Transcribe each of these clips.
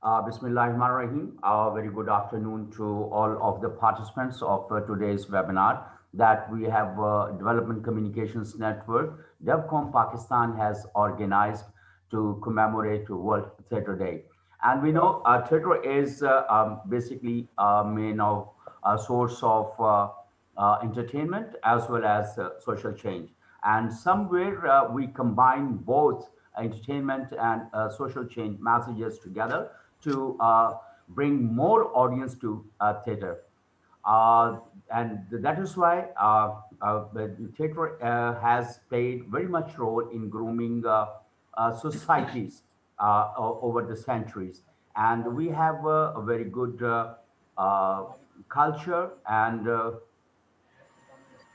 Bismillahirrahmanirrahim. Very good afternoon to all of the participants of today's webinar that we have Development Communications Network, DevCom Pakistan has organized to commemorate World Theatre Day. And we know theatre is basically a main of a source of entertainment as well as social change. And somewhere we combine both entertainment and social change messages together to bring more audience to theater. Uh, and that is why the theater has played very much role in grooming societies over the centuries. And we have a very good uh, culture and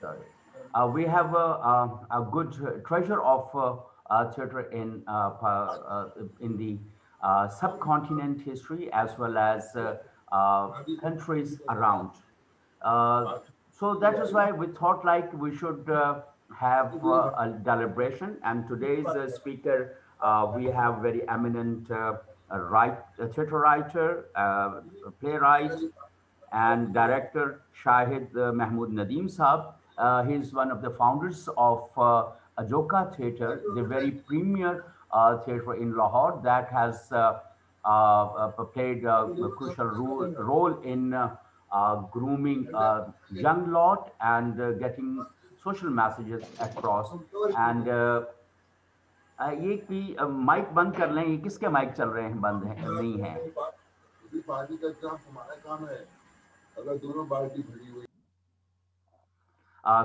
sorry. We have a good treasure of theater in the subcontinent history as well as countries around. Uh, so that is why we thought like we should have a deliberation. And today's speaker, we have very eminent theater writer, playwright, and director Shahid Mahmood Nadeem Saab. He's one of the founders of Ajoka Theatre, the very premier theatre in Lahore that has played a crucial role in grooming young lot and getting social messages across. And ये कि mic बंद कर लें, ये किसके mic चल रहे हैं, बंद हैं नहीं हैं?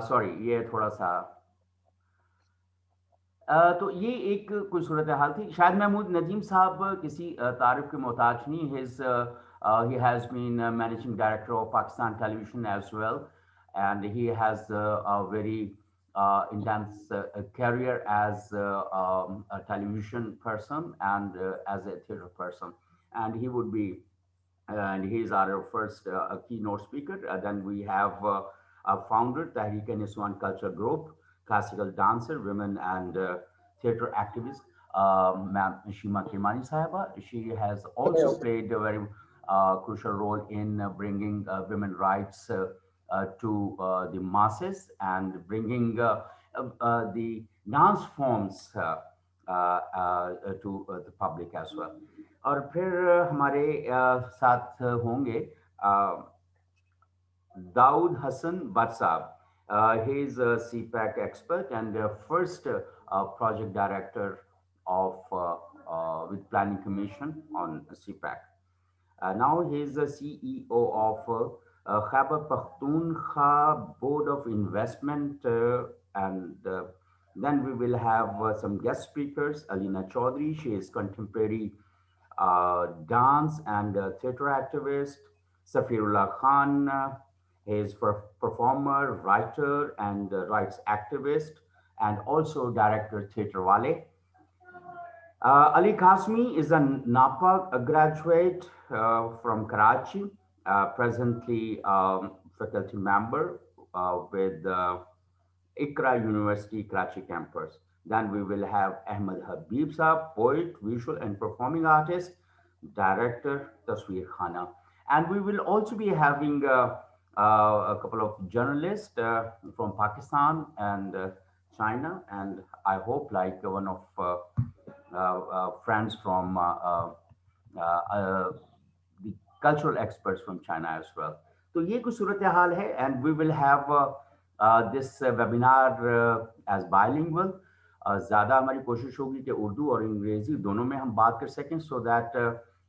सॉरी, ये थोड़ा सा तो ये एक कोई सूरत हाल थी। शायद महमूद नदीम साहब किसी तारीफ के मोहताज नहीं। He has been managing director of Pakistan Television as well, and he has a very intense career as a television person and as a theater person. And he would be, and he is our first keynote speaker. Then we have our founder, Tahreek Niswan Culture Group, classical dancer, women, and theater activist, Ma'am Shima Kirmani Sahaba. She has also played a very crucial role in bringing women rights to the masses and bringing the dance forms to the public as well. और फिर हमारे साथ होंगे Daud Hassan Batsab. He is a CPAC expert and first project director of with Planning Commission on CPAC. Now he is the CEO of Khyber Pakhtunkhwa Board of Investment, and then we will have some guest speakers. Alina Chaudhary, she is contemporary dance and theater activist. Safirullah Khan, he is performer, writer, and rights activist, and also director Theatre Wale. Ali Kazmi is a NAPA graduate from Karachi, presently faculty member with Ikra University Karachi campus. Then we will have Ahmed Habib Saab, poet, visual and performing artist, director Tasweer Khana. And we will also be having a couple of journalists from Pakistan and China, and I hope like one of friends from the cultural experts from China as well. तो ये कुछ सूरत हाल है, and we will have this webinar as bilingual. ज़्यादा हमारी कोशिश होगी कि उर्दू और अंग्रेजी दोनों में हम बात कर सकें, so that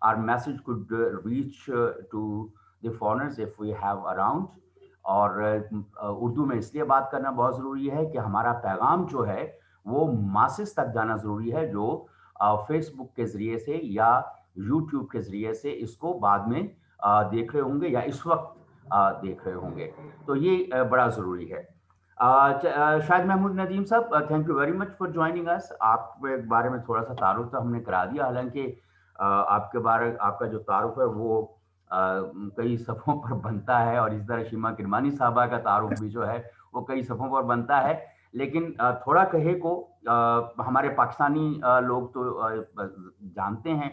our message could reach to the foreigners if we have around. और उर्दू में इसलिए बात करना बहुत ज़रूरी है कि हमारा पैगाम जो है वो मासेस तक जाना ज़रूरी है, जो फेसबुक के ज़रिए से या यूट्यूब के ज़रिए से इसको बाद में देख रहे होंगे या इस वक्त देख रहे होंगे, तो ये बड़ा ज़रूरी है। शाहिद महमूद नदीम साहब, thank you very much for joining us. आपके बारे में थोड़ा सा तारुफ तो हमने करा दिया, हालांकि आपके बारे आपका जो तारुफ है वो कई सफ़ों पर बनता है, और इस तरह शीमा किरमानी साहबा का तारुफ भी जो है वो कई सफ़ों पर बनता है। لیکن تھوڑا کہے کو ہمارے پاکستانی لوگ تو جانتے ہیں،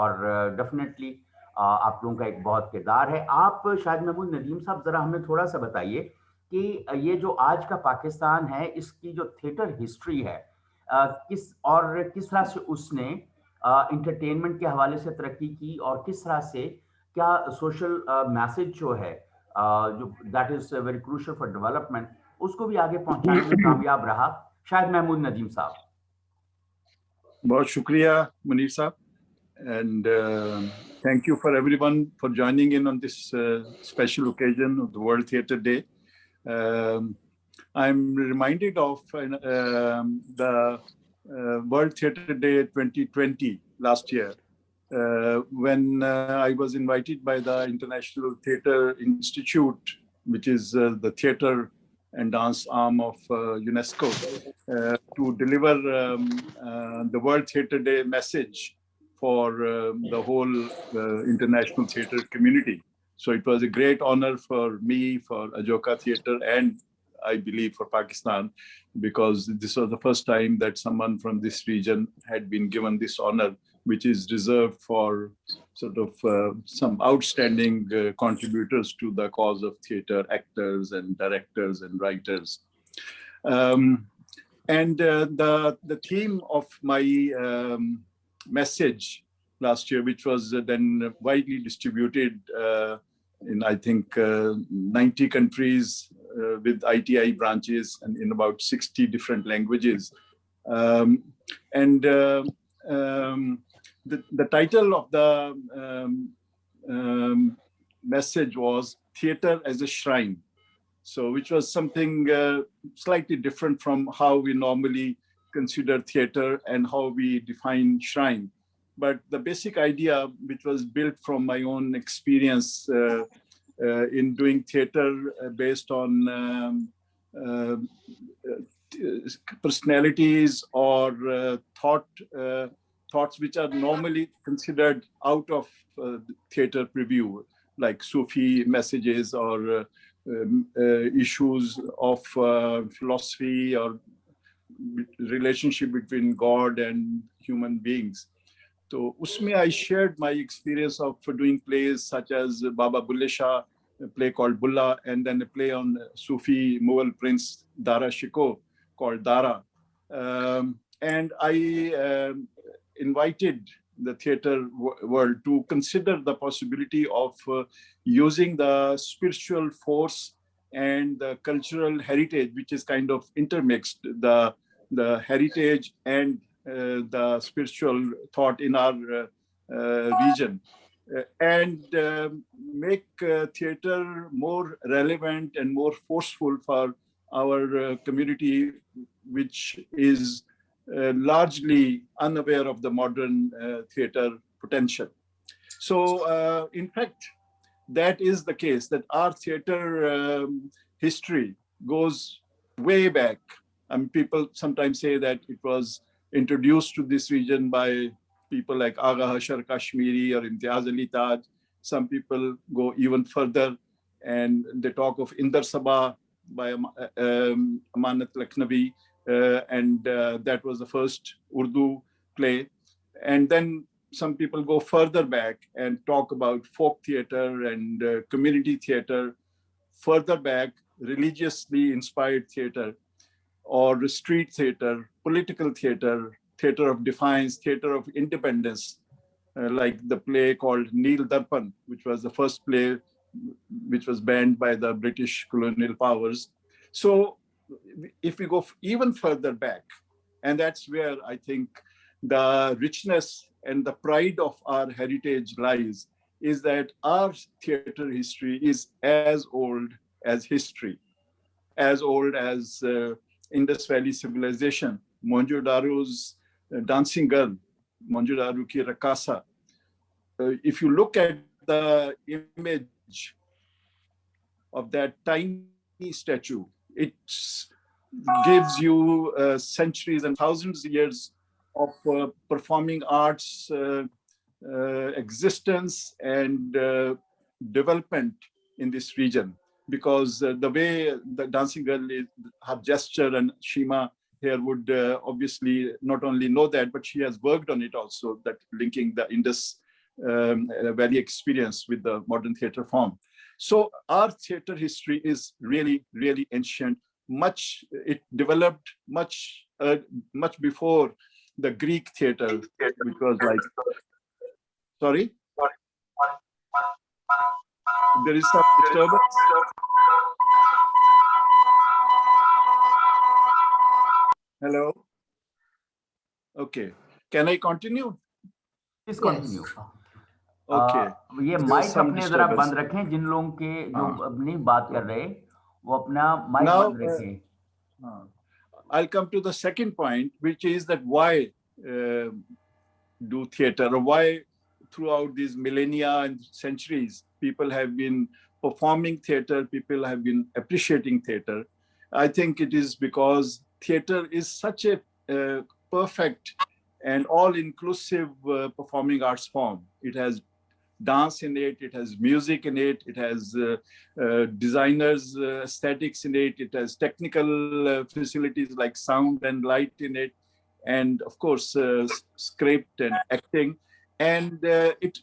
اور ڈیفینیٹلی آپ لوگوں کا ایک بہت کردار ہے. آپ شاید محمود ندیم صاحب ذرا ہمیں تھوڑا سا بتائیے کہ یہ جو آج کا پاکستان ہے، اس کی جو تھیٹر ہسٹری ہے، کس طرح سے اس نے انٹرٹینمنٹ کے حوالے سے ترقی کی، اور کس طرح سے کیا سوشل میسج جو ہے جو that is very crucial for development, اس کو بھی آگے پہنچانے میں کامیاب رہا. شاید محمود ندیم صاحب. بہت شکریہ منیر صاحب. And thank you for everyone for joining in on this special occasion of the World Theatre Day. I'm reminded of the World Theatre Day 2020 last year, when I was invited by the International Theatre Institute, which is the theatre and dance arm of UNESCO, to deliver the World Theatre Day message for the whole international theatre community. So it was a great honor for me, for Ajoka Theatre, and I believe for Pakistan, because this was the first time that someone from this region had been given this honor, which is reserved for sort of some outstanding contributors to the cause of theatre, actors and directors and writers. And the theme of my message last year, which was then widely distributed in, I think, 90 countries with ITI branches and in about 60 different languages. The title of the message was Theatre as a Shrine. So which was something slightly different from how we normally consider theatre and how we define shrine. But the basic idea, which was built from my own experience in doing theatre based on personalities or thoughts which are normally considered out of theatre preview, like Sufi messages or issues of philosophy or relationship between God and human beings. So usme I shared my experience of doing plays such as Baba Bulle Shah, a play called Bulla, and then a play on Sufi Mughal prince Dara Shikoh called Dara. And I invited the theatre world to consider the possibility of using the spiritual force and the cultural heritage, which is kind of intermixed, the heritage and the spiritual thought in our region, and make theatre more relevant and more forceful for our community, which is largely unaware of the modern theatre potential. So, in fact, that is the case, that our theatre history goes way back. I mean, people sometimes say that it was introduced to this region by people like Agha Hashar Kashmiri or Imtiaz Ali Taj. Some people go even further and they talk of Indar Sabha by Amanat Lakhnavi. And that was the first Urdu play. And then some people go further back and talk about folk theatre and community theatre, further back, religiously inspired theatre, or street theatre, political theatre, theatre of defiance, theatre of independence, like the play called Neel Darpan, which was the first play which was banned by the British colonial powers. So if we go even further back, and that's where I think the richness and the pride of our heritage lies, is that our theatre history is as old as history, as old as Indus Valley civilization. Mohenjo Daro's dancing girl, Mohenjo Daro ki Rakasa. If you look at the image of that tiny statue, it gives you centuries and thousands of years of performing arts existence and development in this region. because the way the dancing girl is, her gesture, and Shima here would obviously not only know that, but she has worked on it also, that linking the Indus Valley experience with the modern theater form. So our theater history is really, really ancient. It developed much before the Greek theater, which was like, sorry, there is some disturbance. Hello. Okay. Can I continue? Please continue. Okay. ये mic अपने जरा बंद रखें, जिन लोगों के जो नहीं बात कर रहे वो अपना माइक बंद रखें. I'll come to the second point, which is that why do theater, or why throughout these millennia and centuries people have been performing theater, people have been appreciating theater. I think it is because theater is such a perfect and all-inclusive performing arts form. It has dance in it, it has music in it, it has designers' aesthetics in it, it has technical facilities like sound and light in it, and of course script and acting. And it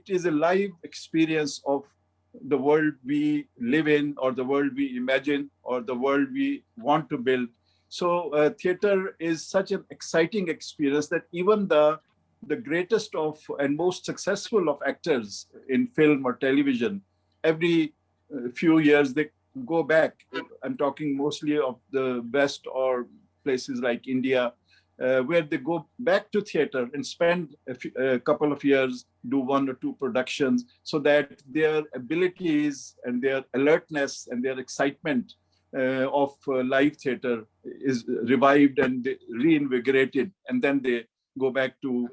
is a live experience of the world we live in, or the world we imagine, or the world we want to build. So theater is such an exciting experience that even the greatest of and most successful of actors in film or television, every few years they go back. I'm talking mostly of the West or places like India, where they go back to theater and spend a couple of years, do 1 or 2 productions, so that their abilities and their alertness and their excitement of live theater is revived and reinvigorated, and then they go back to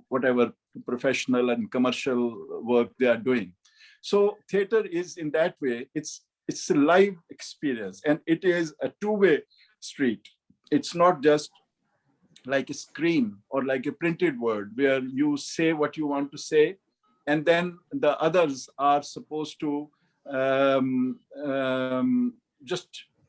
whatever professional and commercial work they are doing. So theater is, in that way, it's a live experience, and it is a two-way street. It's not just like a screen or like a printed word where you say what you want to say, and then the others are supposed to just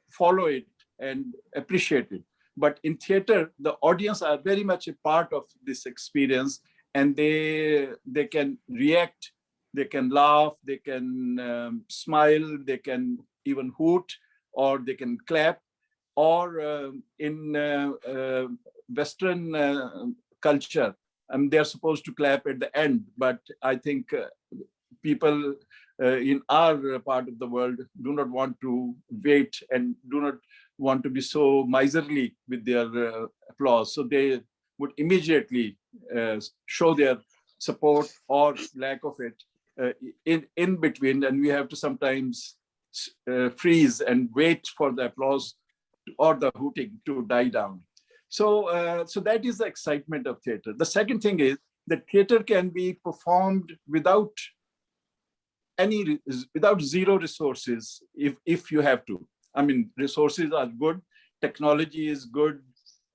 follow it and appreciate it. But in theater, the audience are very much a part of this experience, and they can react, they can laugh, they can smile, they can even hoot, or they can clap. Or in Western culture, they're supposed to clap at the end. But I think people in our part of the world do not want to wait and do not want to be so miserly with their applause. So they would immediately show their support or lack of it in between. And we have to sometimes freeze and wait for the applause or the hooting to die down. So, so that is the excitement of theater. The second thing is that theater can be performed without zero resources if you have to. I mean, resources are good, technology is good,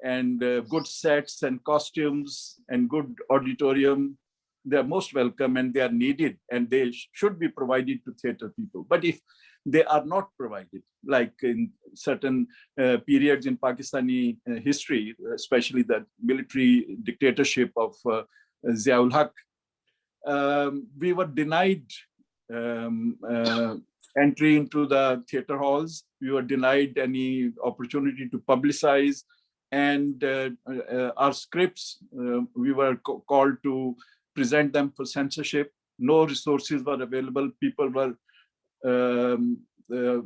and good sets and costumes and good auditorium, they're most welcome and they are needed, and they should be provided to theater people. But if they are not provided, like in certain periods in Pakistani history, especially the military dictatorship of Ziaul Haq, we were denied entry into the theater halls. We were denied any opportunity to publicize, and our scripts, we were called to present them for censorship. No resources were available. People were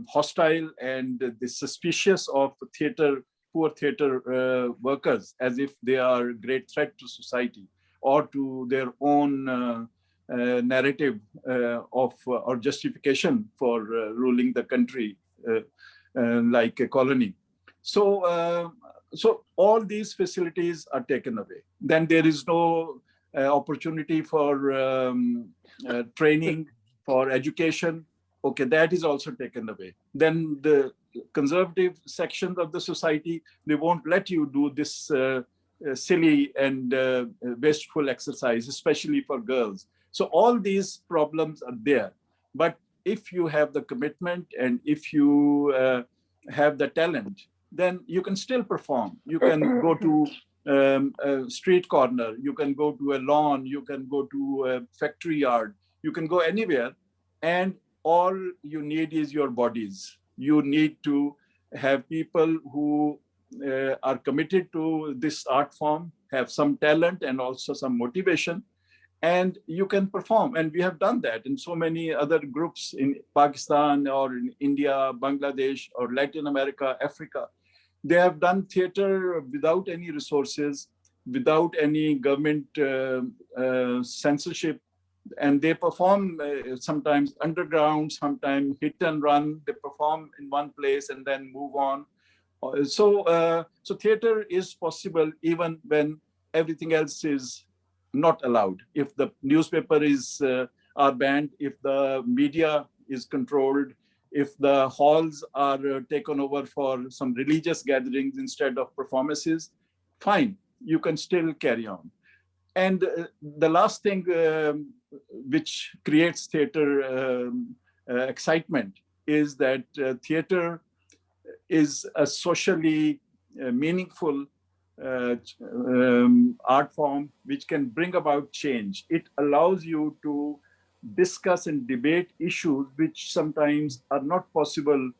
hostile and suspicious of poor theater workers, as if they are a great threat to society or to their own narrative of or justification for ruling the country like a colony. So, so all these facilities are taken away. Then there is no opportunity for training, for education. Okay, that is also taken away. Then the conservative sections of the society, they won't let you do this silly and wasteful exercise, especially for girls. So all these problems are there. But if you have the commitment and if you have the talent, then you can still perform. You can go to a street corner, you can go to a lawn, you can go to a factory yard, you can go anywhere, and all you need is your bodies. You need to have people who are committed to this art form, have some talent and also some motivation, and you can perform. And we have done that in so many other groups in Pakistan or in India, Bangladesh, or Latin America, Africa. They have done theater without any resources, without any government censorship, and they perform sometimes underground, sometimes hit and run. They perform in one place and then move on. So theater is possible even when everything else is not allowed. If the newspaper is are banned, if the media is controlled, if the halls are taken over for some religious gatherings instead of performances, fine, you can still carry on. And the last thing which creates theater excitement is that theater is a socially meaningful art form which can bring about change. It allows you to discuss and debate issues which sometimes are not possible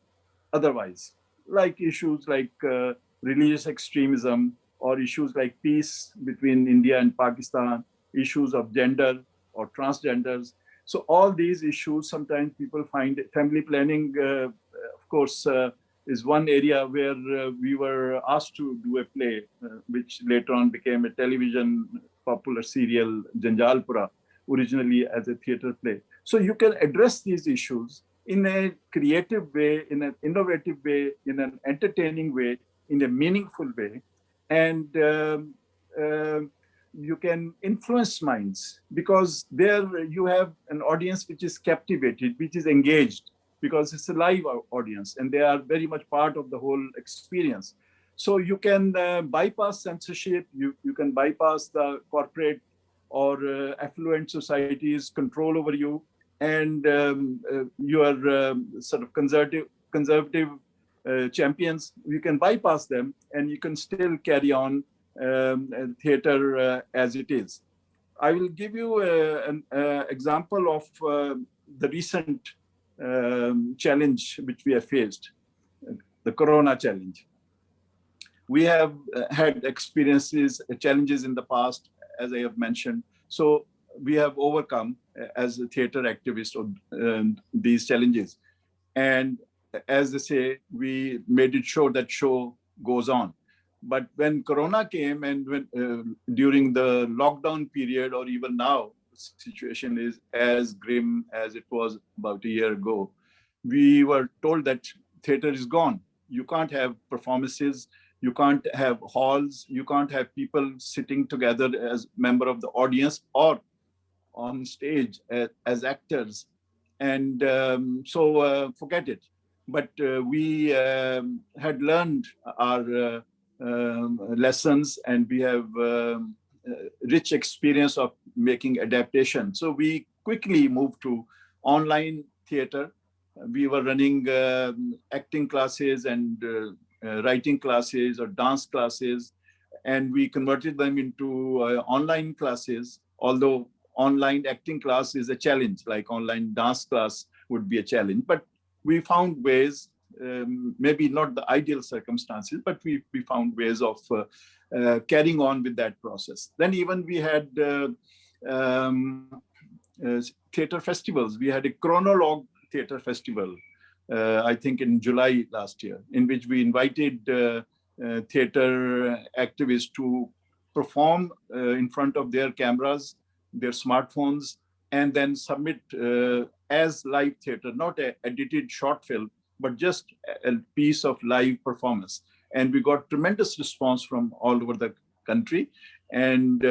otherwise, like issues like religious extremism, or issues like peace between India and Pakistan, issues of gender or transgenders. So all these issues, sometimes people find family planning, of course, is one area where we were asked to do a play, which later on became a television popular serial, Janjalpura, originally as a theater play. So you can address these issues in a creative way, in an innovative way, in an entertaining way, in a meaningful way. And you can influence minds, because there you have an audience which is captivated, which is engaged, because it's a live audience and they are very much part of the whole experience. So you can bypass censorship, you can bypass the corporate or affluent society's control over you, and your sort of conservative champions, you can bypass them and you can still carry on theater as it is. I will give you an example of the recent challenge which we have faced, the Corona challenge. We have had experiences, challenges in the past, as I have mentioned. So we have overcome as a theater activist these challenges. And as they say, we made it sure that show goes on. But when Corona came, and when during the lockdown period, or even now, the situation is as grim as it was about a year ago. We were told that theater is gone. You can't have performances, you can't have halls, you can't have people sitting together as member of the audience or on stage as actors. And so forget it. But we had learned our lessons, and we have rich experience of making adaptation. So we quickly moved to online theater. We were running acting classes and writing classes or dance classes, and we converted them into online classes, although online acting class is a challenge, like online dance class would be a challenge. But we found ways, maybe not the ideal circumstances, but we found ways of carrying on with that process. Then even we had theater festivals. We had a chronologue theater festival, I think in July last year, in which we invited theater activists to perform in front of their cameras, their smartphones, and then submit as live theater, not an edited short film, but just a piece of live performance. And we got tremendous response from all over the country. And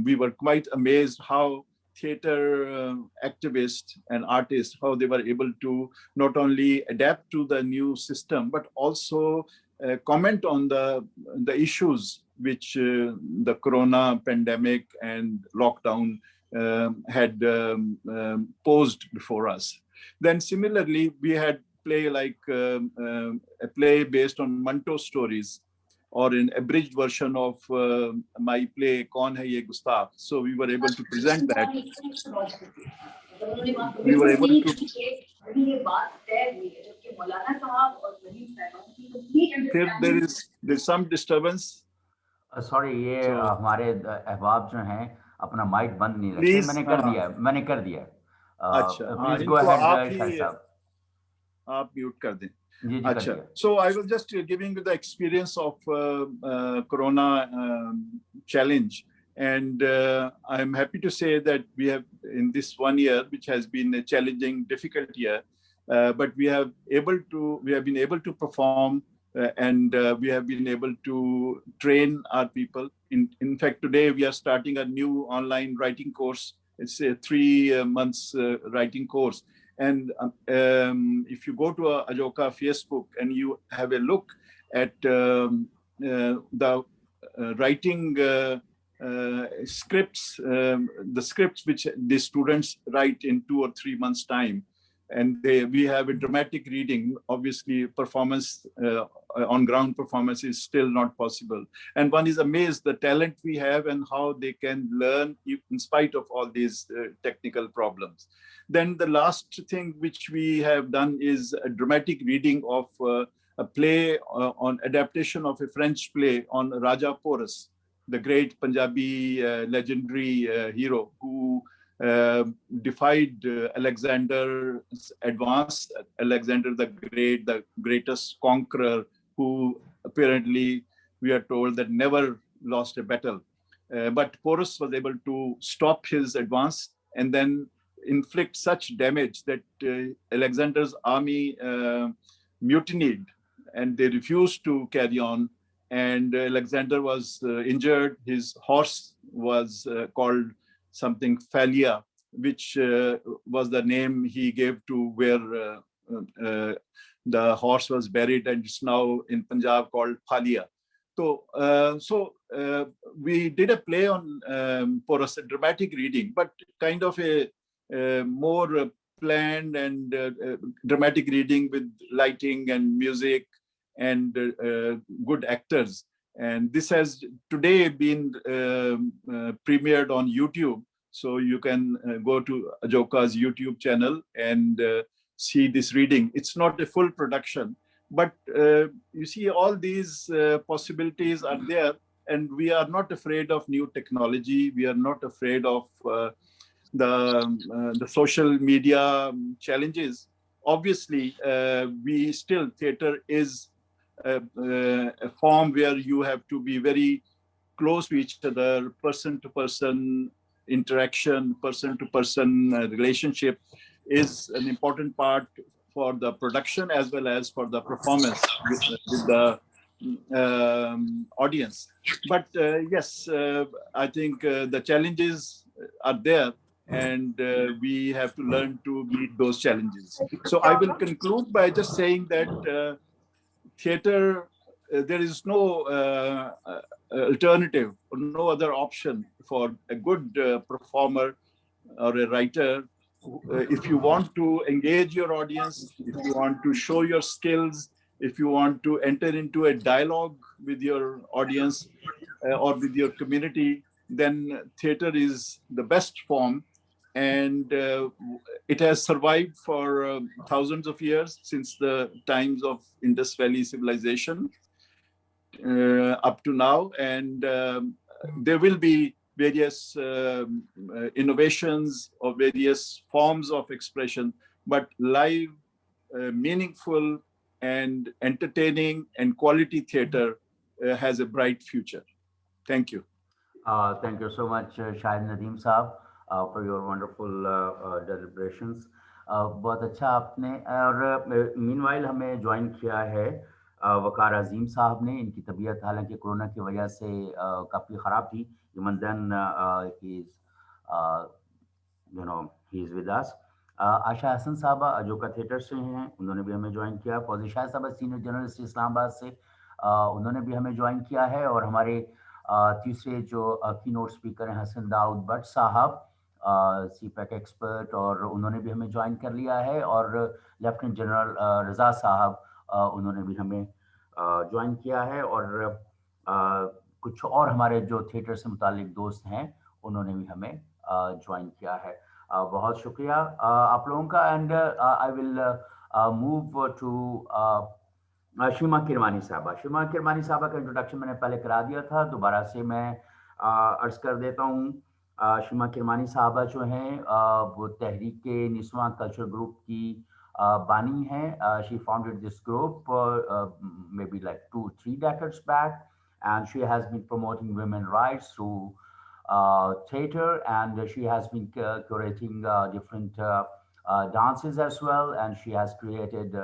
we were quite amazed how theater activists and artists, how they were able to not only adapt to the new system, but also comment on the issues which the Corona pandemic and lockdown had posed before us. Then similarly, we had play like a play based on Manto stories, or an abridged version of my play Kaun Hai Ye Gustaf. So we were able to present that. We were able to. There's some disturbance. Sorry, ये So, हमारे अहबाब जो हैं अपना mic बंद नहीं रखते. please, मैंने कर दिया. अच्छा, Please go ahead, Shahid साहब. आप म्यूट कर दें. जी कर अच्छा, दिया. so I was just giving you the experience of Corona challenge, and I'm happy to say that we have, in this 1 year, which has been a challenging, difficult year, but we have been able to perform, and we have been able to train our people. In fact, today we are starting a new online writing course. It's a 3 months writing course. And if you go to Ajoka Facebook and you have a look at the writing scripts, the scripts which the students write in 2 or 3 months' time, and we have a dramatic reading. Obviously, performance, on-ground performance is still not possible. And one is amazed the talent we have and how they can learn in spite of all these technical problems. Then the last thing which we have done is a dramatic reading of a play on adaptation of a French play on Raja Porus, the great Punjabi legendary hero who defied Alexander's advance. Alexander the Great, the greatest conqueror, who apparently, we are told, that never lost a battle. But Porus was able to stop his advance and then inflict such damage that Alexander's army mutinied, and they refused to carry on. And Alexander was injured. His horse was called something Phalia, which was the name he gave to where the horse was buried, and it's now in Punjab called Phalia. So we did a play on Porus, a dramatic reading, but kind of a more planned and dramatic reading with lighting and music and good actors. And this has today been premiered on YouTube. So you can go to Ajoka's YouTube channel and see this reading. It's not a full production, but you see all these possibilities are there, and we are not afraid of new technology. We are not afraid of the social media challenges. Obviously, theater is a form where you have to be very close to each other, person-to-person interaction, person-to-person relationship is an important part for the production as well as for the performance with the audience. But yes, I think the challenges are there, and we have to learn to meet those challenges. So I will conclude by just saying that theater, there is no alternative or no other option for a good performer or a writer. If you want to engage your audience, if you want to show your skills, if you want to enter into a dialogue with your audience or with your community, then theater is the best form. And it has survived for thousands of years, since the times of Indus Valley civilization up to now. And there will be various innovations or various forms of expression, but live, meaningful and entertaining and quality theater has a bright future. Thank you. Thank you so much, Shahid Nadeem Saab, for your wonderful deliberations. बहुत अच्छा आपने, और meanwhile हमें join किया है वकार अजीम साहब ने. इनकी तबीयत हालांकि कोरोना की वजह से काफ़ी ख़राब थी. Even then he is with us. आशा हसन साहबा अजोका थिएटर से हैं, उन्होंने भी हमें ज्वाइन किया. फौजी शाह साहबा सीनियर जर्नलिस्ट इस्लामाबाद से, उन्होंने भी हमें ज्वाइन किया है. और हमारे तीसरे जो की नोट स्पीकर हैं हसन दाऊद भट्ट साहब, सी पैक एक्सपर्ट, और उन्होंने भी हमें ज्वाइन कर लिया है, और लेफ्टिनेंट जनरल रज़ा साहब, उन्होंने भी हमें ज्वाइन किया है, और कुछ और हमारे जो थिएटर से मुतालिक दोस्त हैं उन्होंने भी हमें ज्वाइन किया है। बहुत शुक्रिया आप लोगों का। And I will move to Sheema Kirmani साहबा। शीमा किरमानी साहबा का इंट्रोडक्शन मैंने पहले करा दिया था, दोबारा से मैं अर्ज कर देता हूँ। शीमा किरमानी साहबा जो हैं वो तहरीक निस्वां कल्चर ग्रुप की बानी हैं। She founded this group may be like 2-3 decades back, and she has been promoting women rights through theater, and she has been curating different dances as well, and she has created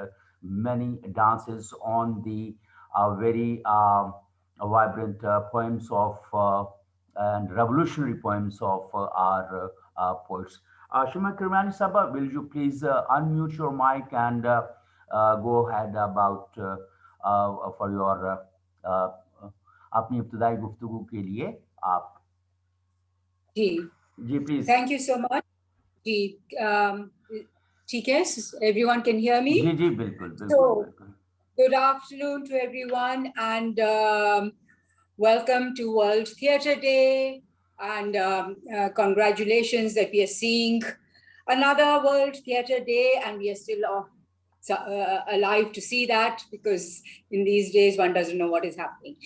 many dances on the very vibrant poems of and revolutionary poems of our poets. Shima Kirmani Sabha, will you please unmute your mic and go ahead about for your अपनी इब्तदाई गुफ्तगू के लिए आप। जी please. Thank you so much. जी ठीक है, everyone can hear me? जी जी बिल्कुल बिल्कुल। So, good afternoon to everyone, and welcome to World Theatre Day, and congratulations that we are seeing another World Theatre Day, and we are still alive to see that, because in these days one doesn't know what is happening.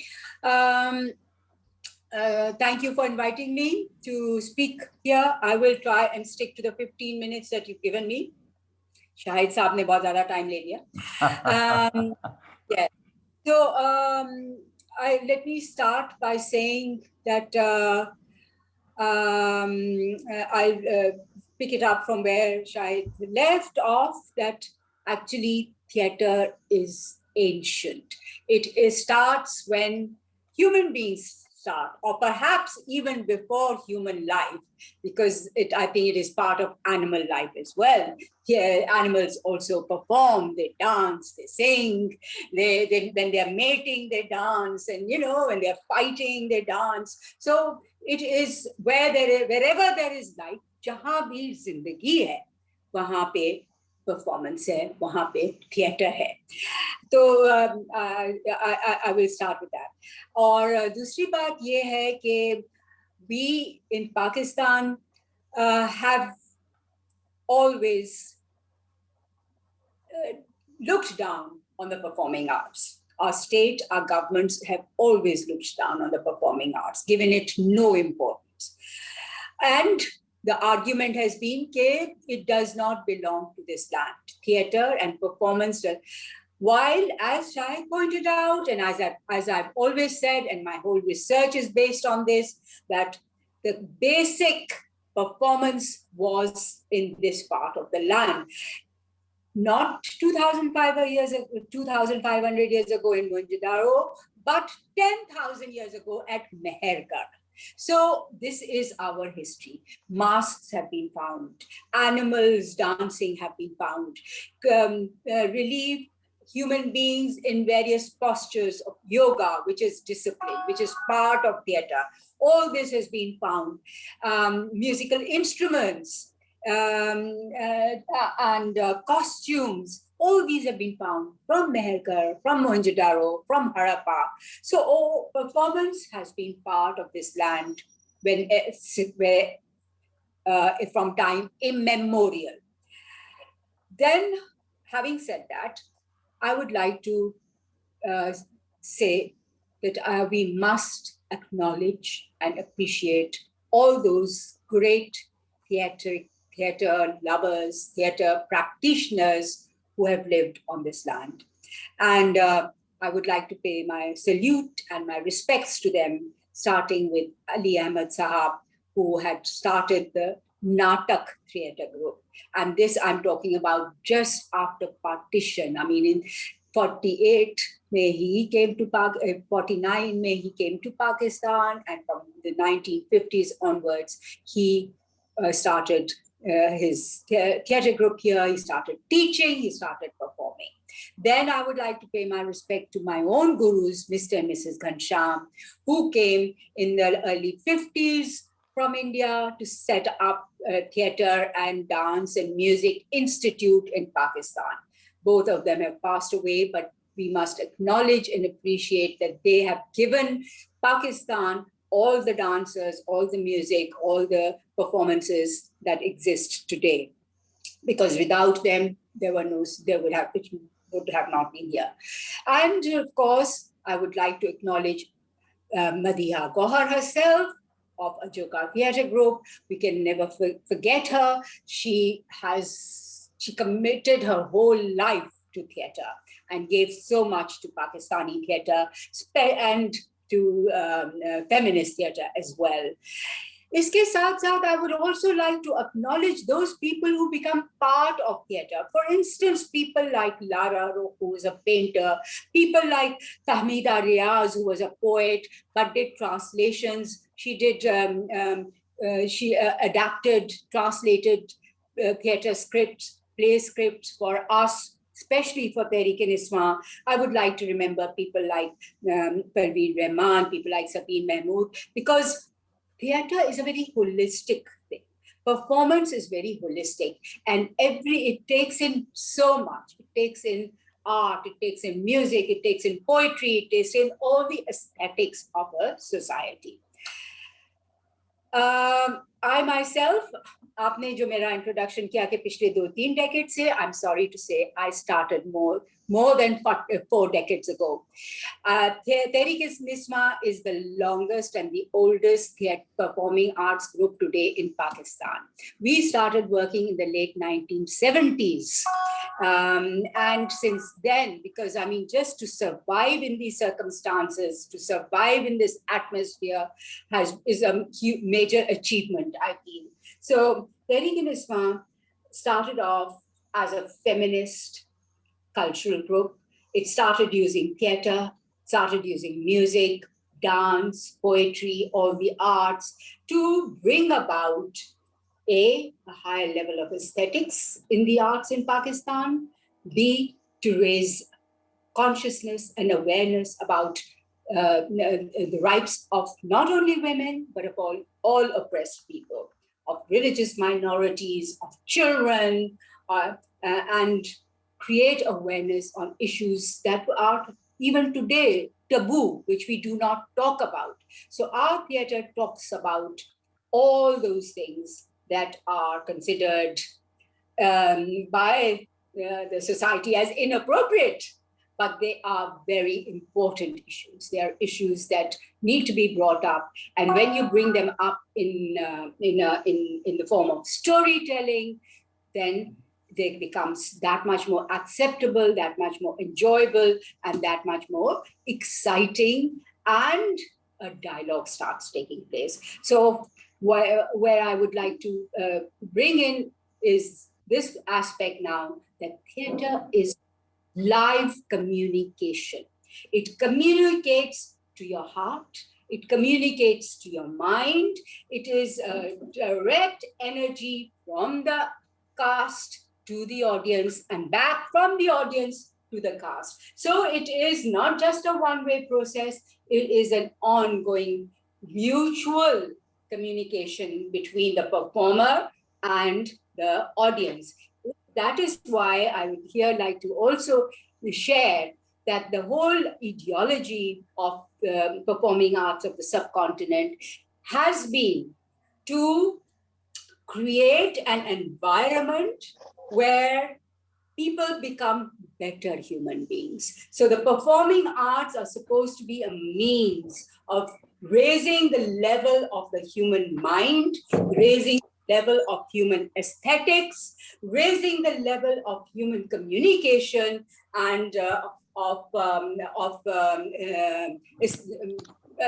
Thank you for inviting me to speak here. I will try and stick to the 15 minutes that you've given me. Shahid साहब ने बहुत ज़्यादा time ले लिया. Yeah. So let me start by saying that I'll pick it up from where Shahid left off, that actually theatre is ancient. It starts when human beings start, or perhaps even before human life, because I think it is part of animal life as well. Here, animals also perform, they dance, they sing, when they're mating, they dance, and when they're fighting, they dance. So it is wherever there is life, जहाँ भी जिंदगी है, वहाँ पे performance है, वहाँ पे theatre है. तो I will start with that. और दूसरी बात ये है कि we in Pakistan have always looked down on the performing arts. Our state, our governments have always looked down on the performing arts, given it no importance. And the argument has been that it does not belong to this land. Theatre and performance, while, as Shahid pointed out, and as I've always said, and my whole research is based on this, that the basic performance was in this part of the land. Not 2,500 years ago in Mohenjo-daro, but 10,000 years ago at Mehergarh. So this is our history. Masks have been found, animals dancing have been found, relief human beings in various postures of yoga, which is discipline, which is part of theatre. All this has been found. Musical instruments and costumes, all these have been found from Mehergarh, from Mohenjo-daro, from Harappa. So performance has been part of this land from time immemorial. Then, having said that, I would like to say that we must acknowledge and appreciate all those great theatre lovers, theatre practitioners who have lived on this land. And I would like to pay my salute and my respects to them, starting with Ali Ahmed Sahab, who had started the Natak Theatre Group. And this I'm talking about just after partition. I mean, in 48, he came to 49, he came to Pakistan, and from the 1950s onwards, he started his theatre group here. He started teaching, he started performing. Then I would like to pay my respect to my own gurus, Mr. and Mrs. Ghanshyam, who came in the early 50s from India to set up Theatre and Dance and Music Institute in Pakistan. Both of them have passed away, but we must acknowledge and appreciate that they have given Pakistan all the dancers, all the music, all the performances that exist today. Because without them, it would have not been here. And of course, I would like to acknowledge Madiha Gohar herself of Ajoka Theatre Group. We can never forget her. She committed her whole life to theatre and gave so much to Pakistani theatre and to feminist theatre as well. Iske saath saath, I would also like to acknowledge those people who become part of theatre. For instance, people like Lara Rokh, who was a painter, people like Fahmida Riaz, who was a poet, but did translations. She adapted, translated theatre scripts, play scripts for us, especially for Tehreek-e-Niswan. I would like to remember people like Parveen Rahman, people like Sabeen Mahmood, because theatre is a very holistic thing. Performance is very holistic, and it takes in so much. It takes in art, it takes in music, it takes in poetry, it takes in all the aesthetics of a society. I myself, आपने जो मेरा introduction किया कि पिछले 2-3 decades से, I'm sorry to say, I started more than 4 decades ago. Tehreek-e-Niswan is the longest and the oldest performing arts group today in Pakistan. We started working in the late 1970s. And since then, because I mean, just to survive in these circumstances, to survive in this atmosphere is a major achievement, I feel. So Tehreek-e-Niswan started off as a feminist cultural group. It started using theatre, started using music, dance, poetry, all the arts to bring about A, a higher level of aesthetics in the arts in Pakistan, B, to raise consciousness and awareness about the rights of not only women, but of all oppressed people, of religious minorities, of children, and create awareness on issues that are even today taboo, which we do not talk about. So our theatre talks about all those things that are considered by the society as inappropriate, but they are very important issues. They are issues that need to be brought up, and when you bring them up in the form of storytelling, then they becomes that much more acceptable, that much more enjoyable, and that much more exciting, and a dialogue starts taking place. So where I would like to bring in is this aspect now, that theatre is live communication. It communicates to your heart, it communicates to your mind, it is a direct energy from the cast to the audience and back from the audience to the cast. So it is not just a one-way process, it is an ongoing mutual communication between the performer and the audience. That is why I would here like to also share that the whole ideology of the performing arts of the subcontinent has been to create an environment where people become better human beings. So the performing arts are supposed to be a means of raising the level of the human mind, raising the level of human aesthetics, raising the level of human communication, and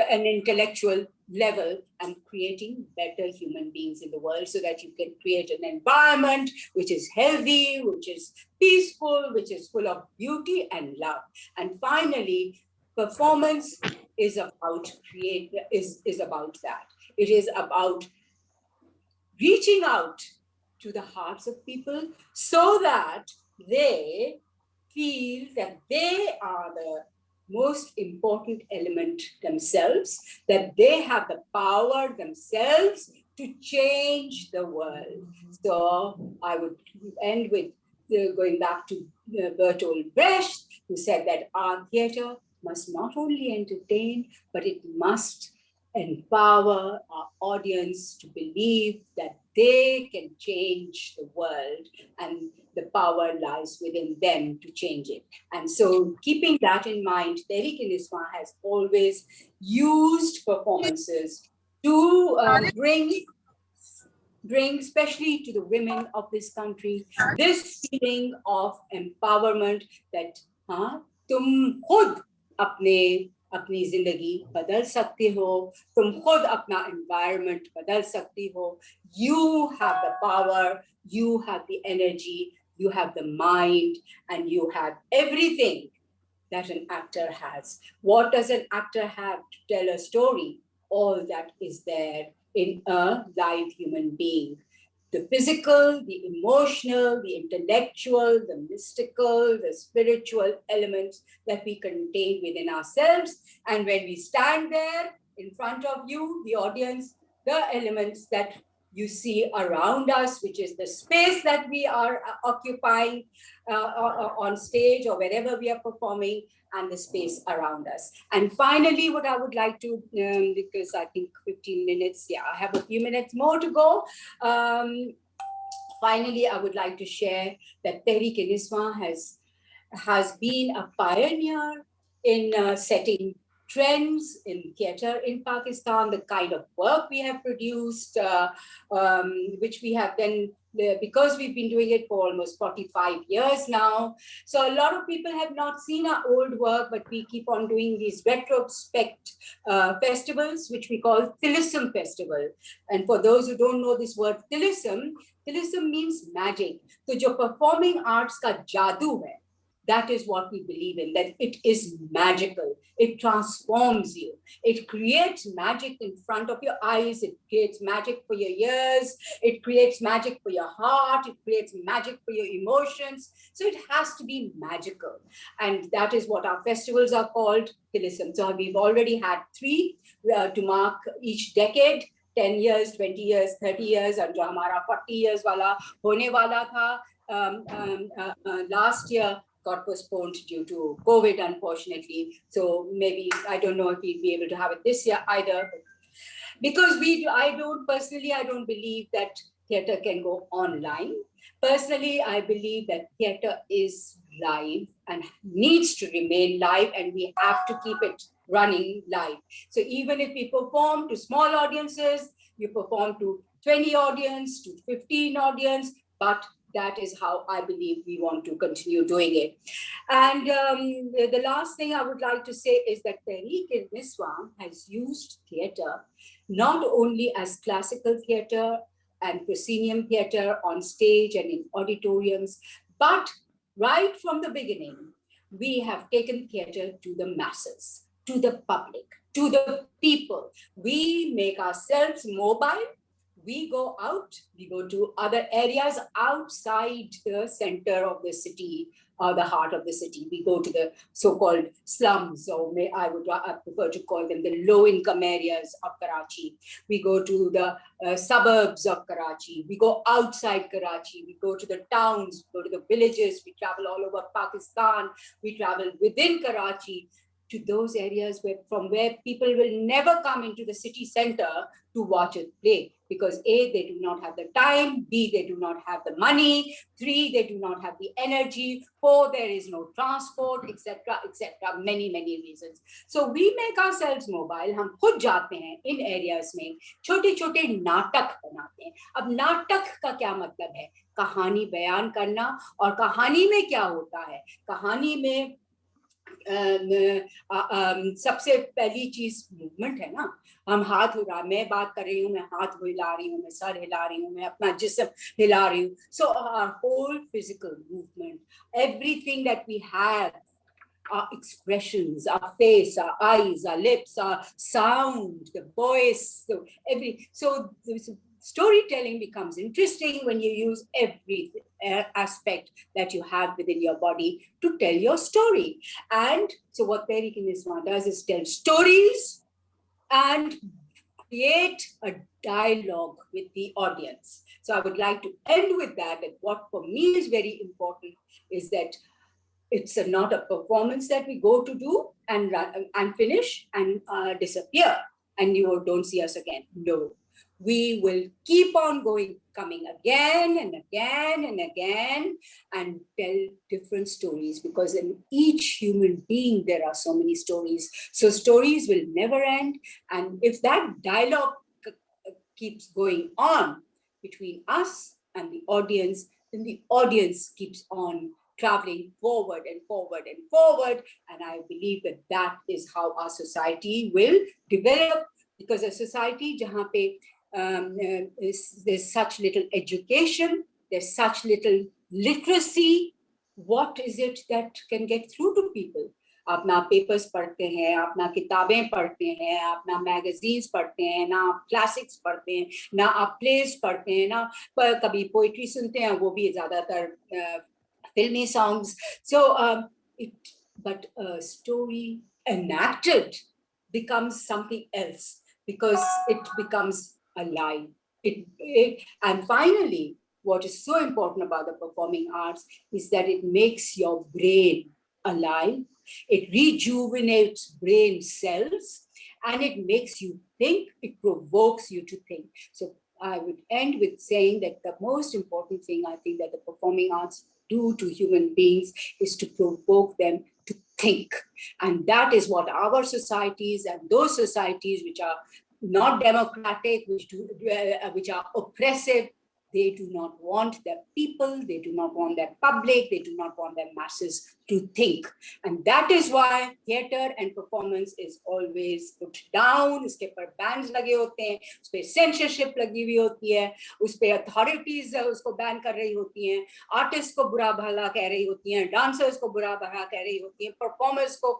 an intellectual level, and creating better human beings in the world, so that you can create an environment which is healthy, which is peaceful, which is full of beauty and love. And finally, performance is about about that. It is about reaching out to the hearts of people so that they feel that they are the most important element themselves, that they have the power themselves to change the world. So I would end with going back to Bertolt Brecht, who said that our theater must not only entertain, but it must empower our audience to believe that they can change the world, and the power lies within them to change it. And so, keeping that in mind, Tehreek-e-Niswan has always used performances to bring, especially to the women of this country, this feeling of empowerment that हाँ तुम खुद अपनी जिंदगी बदल सकते हो, तुम खुद अपना environment बदल सकती हो. You have the power, you have the energy, you have the mind, and you have everything that an actor has. What does an actor have to tell a story? All that is there in a live human being. The physical, the emotional, the intellectual, the mystical, the spiritual elements that we contain within ourselves. And when we stand there in front of you, the audience, the elements that you see around us, which is the space that we are occupying on stage or wherever we are performing, and the space around us. And finally, what I would like to, because I think 15 minutes, I have a few minutes more to go. Finally, I would like to share that Tehreek-e-Niswan has been a pioneer in setting trends in theater in Pakistan, the kind of work we have produced, which we have then, because we've been doing it for almost 45 years now. So a lot of people have not seen our old work, but we keep on doing these retrospect festivals, which we call Tilism Festival. And for those who don't know this word Tilism means magic. So jo performing arts ka jadoo hai, that is what we believe in, that it is magical. It transforms you. It creates magic in front of your eyes. It creates magic for your ears. It creates magic for your heart. It creates magic for your emotions. So it has to be magical. And that is what our festivals are called, Tilism. So we've already had 3 to mark each decade. 10 years, 20 years, 30 years, and jo hamara 40 years wala hone wala tha last year got postponed due to COVID, unfortunately. So maybe, I don't know if we'll be able to have it this year either. Because I don't believe that theater can go online. Personally, I believe that theater is live and needs to remain live, and we have to keep it running live. So even if we perform to small audiences, you perform to 20 audience, to 15 audience, but that is how I believe we want to continue doing it. And the last thing I would like to say is that Tehreek-e-Niswan has used theater not only as classical theater and proscenium theater on stage and in auditoriums, but right from the beginning, we have taken theater to the masses, to the public, to the people. We make ourselves mobile. We go out, we go to other areas outside the center of the city, the heart of the city. We go to the so-called slums, or I prefer to call them the low-income areas of Karachi. We go to the suburbs of Karachi. We go outside Karachi. We go to the towns, we go to the villages. We travel all over Pakistan. We travel within Karachi to those areas from where people will never come into the city center to watch a play, because A, they do not have the time, B, they do not have the money, 3, they do not have the energy, 4, there is no transport, etc., etc., many reasons. So we make ourselves mobile. हम खुद जाते हैं इन areas में, छोटे-छोटे नाटक बनाते हैं. अब नाटक का क्या मतलब है? कहानी बयान करना. और कहानी में क्या होता है? कहानी में सबसे पहली चीज मूवमेंट है ना. हम हाथ हिला, मैं बात कर रही हूँ, मैं हाथ हिला रही हूँ, मैं सर हिला रही हूँ, मैं अपना जिस्म हिला रही हूँ. So our whole physical movement, everything that we have, our expressions, our face, our eyes, our lips, our sound, the voice, so storytelling becomes interesting when you use every aspect that you have within your body to tell your story. And so what Tehreek-e-Niswan does is tell stories and create a dialogue with the audience. So I would like to end with that, that what for me is very important is that it's not a performance that we go to do and run and finish and disappear and you don't see us again. No, we will keep on going, coming again and again and again and tell different stories, because in each human being there are so many stories. So stories will never end. And if that dialogue keeps going on between us and the audience, then the audience keeps on traveling forward and forward and forward. And I believe that that is how our society will develop, because a society jahan pe there's such little education, there's such little literacy, what is it that can get through to people? आप ना papers पढ़ते हैं, आप ना किताबें पढ़ते हैं, आप ना मैगजीन्स पढ़ते हैं, ना आप क्लासिक्स पढ़ते हैं, ना आप प्लेस पढ़ते हैं, ना कभी पोइट्री सुनते हैं, वो भी ज़्यादातर filmy songs. So, but a story enacted becomes something else because it becomes alive. And finally, what is so important about the performing arts is that it makes your brain alive. It rejuvenates brain cells and it makes you think, it provokes you to think. So I would end with saying that the most important thing I think that the performing arts do to human beings is to provoke them to think. And that is what our societies and those societies which are not democratic, which are oppressive, they do not want their people, they do not want their public, they do not want their masses to think. And that is why theater and performance is always put down. उसके पर bans लगे होते हैं, उस पे censorship लगी हुई होती है, उस पे authorities उसको ban कर रही होती हैं, artists को बुरा भला कह रही होती हैं, dancers को बुरा भला कह रही होती हैं, performers को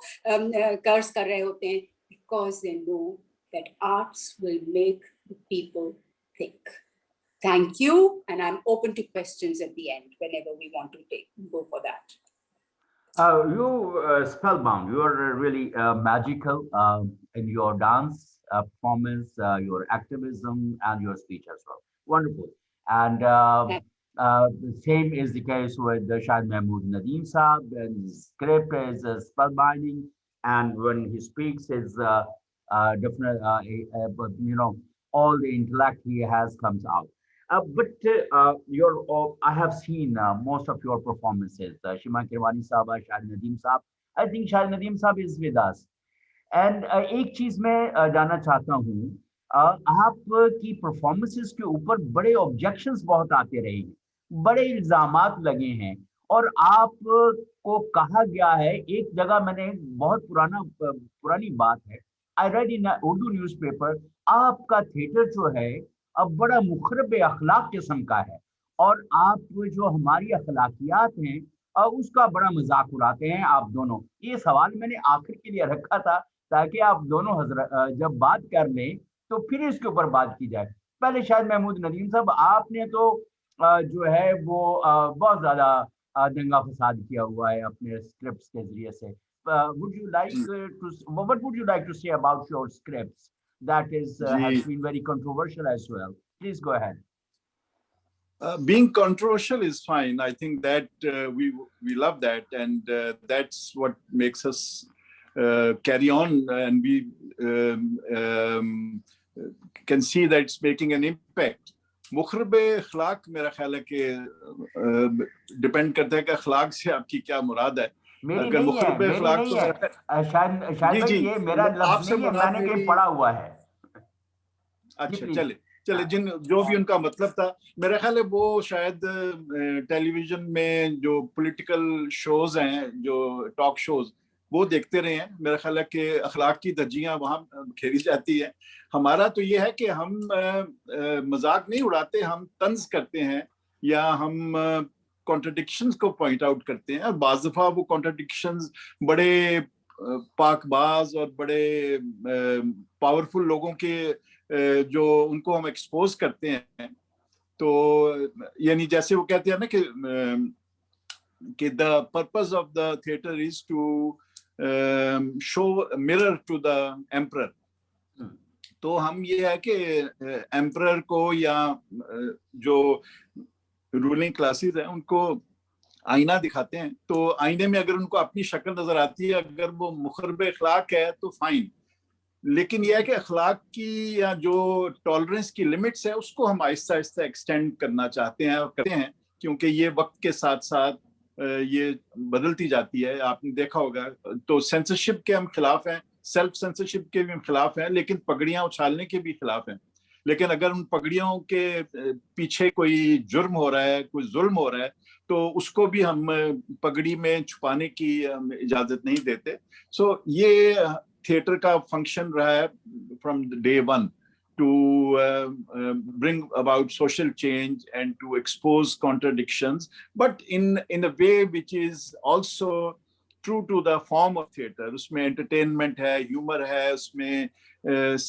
curse कर रहे होते हैं, because they know that arts will make the people think. Thank you, and I'm open to questions at the end whenever we want to go for that. You spellbound. You are really magical in your dance performance, your activism, and your speech as well. Wonderful. And the same is the case with Shahid Mahmood Nadeem Saab. And his script is spellbinding, and when he speaks, his different, all the intellect he has comes out. But I have seen most of your performances. Shima Kirwani Saab, Shahid Nadeem Saab. I think Shahid Nadeem Saab is with us. And एक चीज मैं जानना चाहता हूँ, आपकी performances के ऊपर बड़े ऑब्जेक्शंस बहुत आते रहे हैं, बड़े इल्जामात लगे हैं, और आपको कहा गया है, एक जगह मैंने बहुत पुरानी बात है, I read in Urdu newspaper, आपका थिएटर जो है अब बड़ा मुखरब अखलाक किस्म का है, और आप जो हमारी अखलाकियात हैं उसका बड़ा मजाक उड़ाते हैं आप दोनों. ये सवाल मैंने आखिर के लिए रखा था ताकि आप दोनों जब बात कर लें तो फिर इसके ऊपर बात की जाए. पहले शायद महमूद नदीम साहब, आपने तो जो है वो बहुत ज्यादा दंगा फसाद किया हुआ है अपने स्क्रिप्ट्स के जरिए से. what would you like to say about your scripts that has been very controversial as well? Please go ahead. Being controversial is fine. I think that we love that, and that's what makes us carry on, and we can see that it's making an impact. मुखरब अखलाक मेरा ख्याल है कि depend करता है कि अखलाक से आपकी क्या मुराद है. मेरी नहीं है, शायद ये मेरा लफ्ज नहीं है, मैंने कहीं पढ़ा हुआ है. अच्छा, चले जो भी उनका मतलब था, मेरा ख्याल है वो शायद टेलीविजन में जो पॉलिटिकल शोज हैं, जो टॉक शोज, वो देखते रहे हैं. मेरा ख्याल है कि अखलाक की धज्जियां वहाँ खेली जाती है. हमारा तो ये है कि हम मजाक नहीं उड़ाते, हम तंज करते हैं या हम कॉन्ट्रडिक्शंस को पॉइंट आउट करते हैं. और बाज़ दफ़ा वो कॉन्ट्रडिक्शंस बड़े पाकबाज और बड़े पावरफुल लोगों के जो उनको हम एक्सपोज करते हैं, तो यानी जैसे वो कहते हैं ना कि the purpose of the theatre is to show mirror to the emperor. تو ہم یہ ہے کہ ایمپرر کو یا جو رولنگ کلاسز ہیں ان کو آئینہ دکھاتے ہیں, تو آئینے میں اگر ان کو اپنی شکل نظر آتی ہے, اگر وہ مخرب اخلاق ہے تو فائن, لیکن یہ ہے کہ اخلاق کی یا جو ٹالرنس کی لمٹس ہے اس کو ہم آہستہ آہستہ ایکسٹینڈ کرنا چاہتے ہیں اور کرتے ہیں, کیونکہ یہ وقت کے ساتھ ساتھ یہ بدلتی جاتی ہے. آپ نے دیکھا ہوگا تو سینسرشپ کے ہم خلاف ہیں, سیلف سینسرشپ کے بھی ہم خلاف ہیں, لیکن پگڑیاں اچھالنے کے بھی خلاف ہیں. لیکن اگر ان پگڑیوں کے پیچھے کوئی جرم ہو رہا ہے, کوئی ظلم ہو رہا ہے, تو اس کو بھی ہم پگڑی میں چھپانے کی اجازت نہیں دیتے. سو یہ تھیٹر کا فنکشن رہا ہے from day one to bring about social change and to expose contradictions, but in a way which is also true to the form of theater. اس میں entertainment ہے, humor ہے, اس میں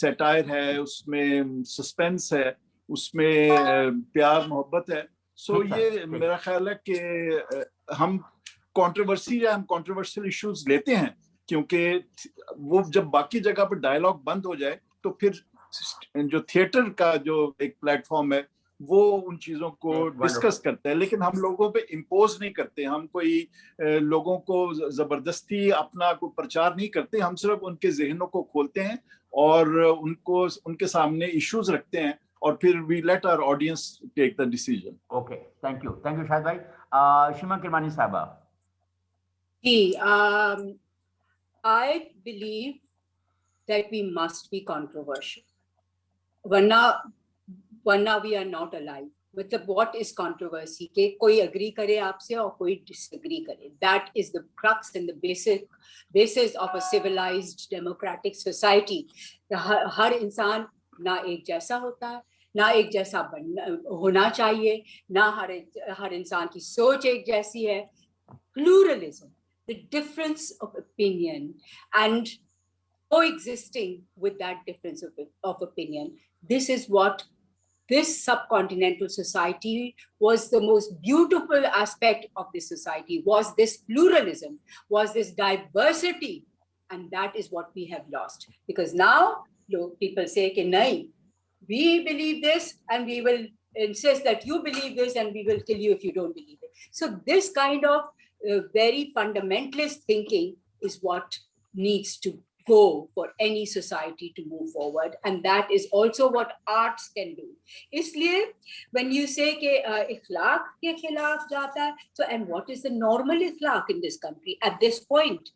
satire ہے, اس میں suspense ہے, اس میں پیار محبت ہے. سو یہ میرا خیال ہے کہ ہم کنٹروورسی یا ہم کنٹروورشل ایشوز لیتے ہیں, کیونکہ وہ جب باقی جگہ پر ڈائلاگ بند ہو جائے تو پھر جو تھیٹر کا جو ایک پلیٹ فارم ہے وہ ان چیزوں کو ڈسکس کرتا ہے, لیکن ہم لوگوں پہ امپوز نہیں کرتے, ہم کوئی لوگوں کو زبردستی اپنا کوئی پرچار نہیں کرتے, ہم صرف ان کے ذہنوں کو کھولتے ہیں اور ان کے سامنے ایشوز رکھتے ہیں, اور پھر we let our audience take the decision. Okay, thank you Shahid بھائی. شیما کرمانی صاحبہ. جی, I believe that we must be controversial. ورنہ we are not alive. مطلب what is controversy? کہ کوئی agree کرے آپ سے اور کوئی disagree کرے. That is the crux and the basis of a civilized democratic society. ہر انسان نہ ایک جیسا ہوتا ہے, نہ ایک جیسا ہونا چاہیے, نہ ہر انسان کی سوچ ایک جیسی ہے. Pluralism, the difference of opinion and coexisting with that difference of opinion. This is what this subcontinental society was. The most beautiful aspect of this society was this pluralism, was this diversity, and that is what we have lost. Because now people say कि नहीं, we believe this and we will insist that you believe this and we will kill you if you don't believe it. So this kind of very fundamentalist thinking is what needs to go for any society to move forward, and that is also what arts can do. Isliye when you say ke ikhlaq ke khilaf jata hai, so and what is the normal ikhlaq in this country at this point?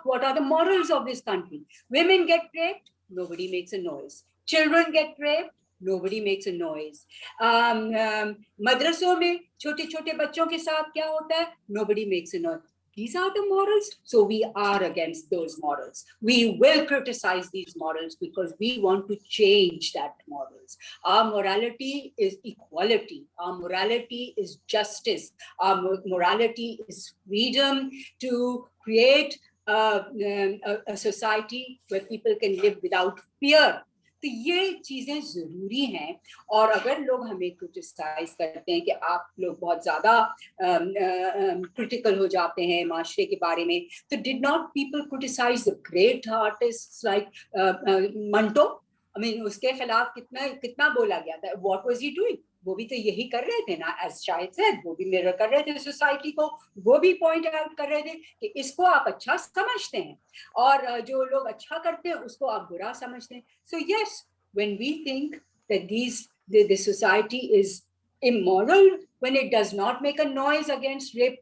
What are the morals of this country? Women get raped, nobody makes a noise. Children get raped, nobody makes a noise. Madrason mein chote chote bachon ke sath kya hota hai, nobody makes a noise. These are the morals. So we are against those morals. We will criticize these morals because we want to change that morals. Our morality is equality. Our morality is justice. Our morality is freedom to create a society where people can live without fear. تو یہ چیزیں ضروری ہیں. اور اگر لوگ ہمیں criticise کرتے ہیں کہ آپ لوگ بہت زیادہ کرٹیکل ہو جاتے ہیں معاشرے کے بارے میں, تو did not people criticise the great artists like Manto? I mean, اس کے خلاف کتنا بولا گیا تھا. What was he doing? وہ بھی تو یہی کر رہے تھے نا, ایز شاہد said, وہ بھی میرر کر رہے تھے سوسائٹی کو, وہ بھی پوائنٹ آؤٹ کر رہے تھے کہ اس کو آپ اچھا سمجھتے ہیں اور جو لوگ اچھا کرتے ہیں اس کو آپ برا سمجھتے ہیں. So yes, when we think that the society is immoral, when it does not make a noise against rape,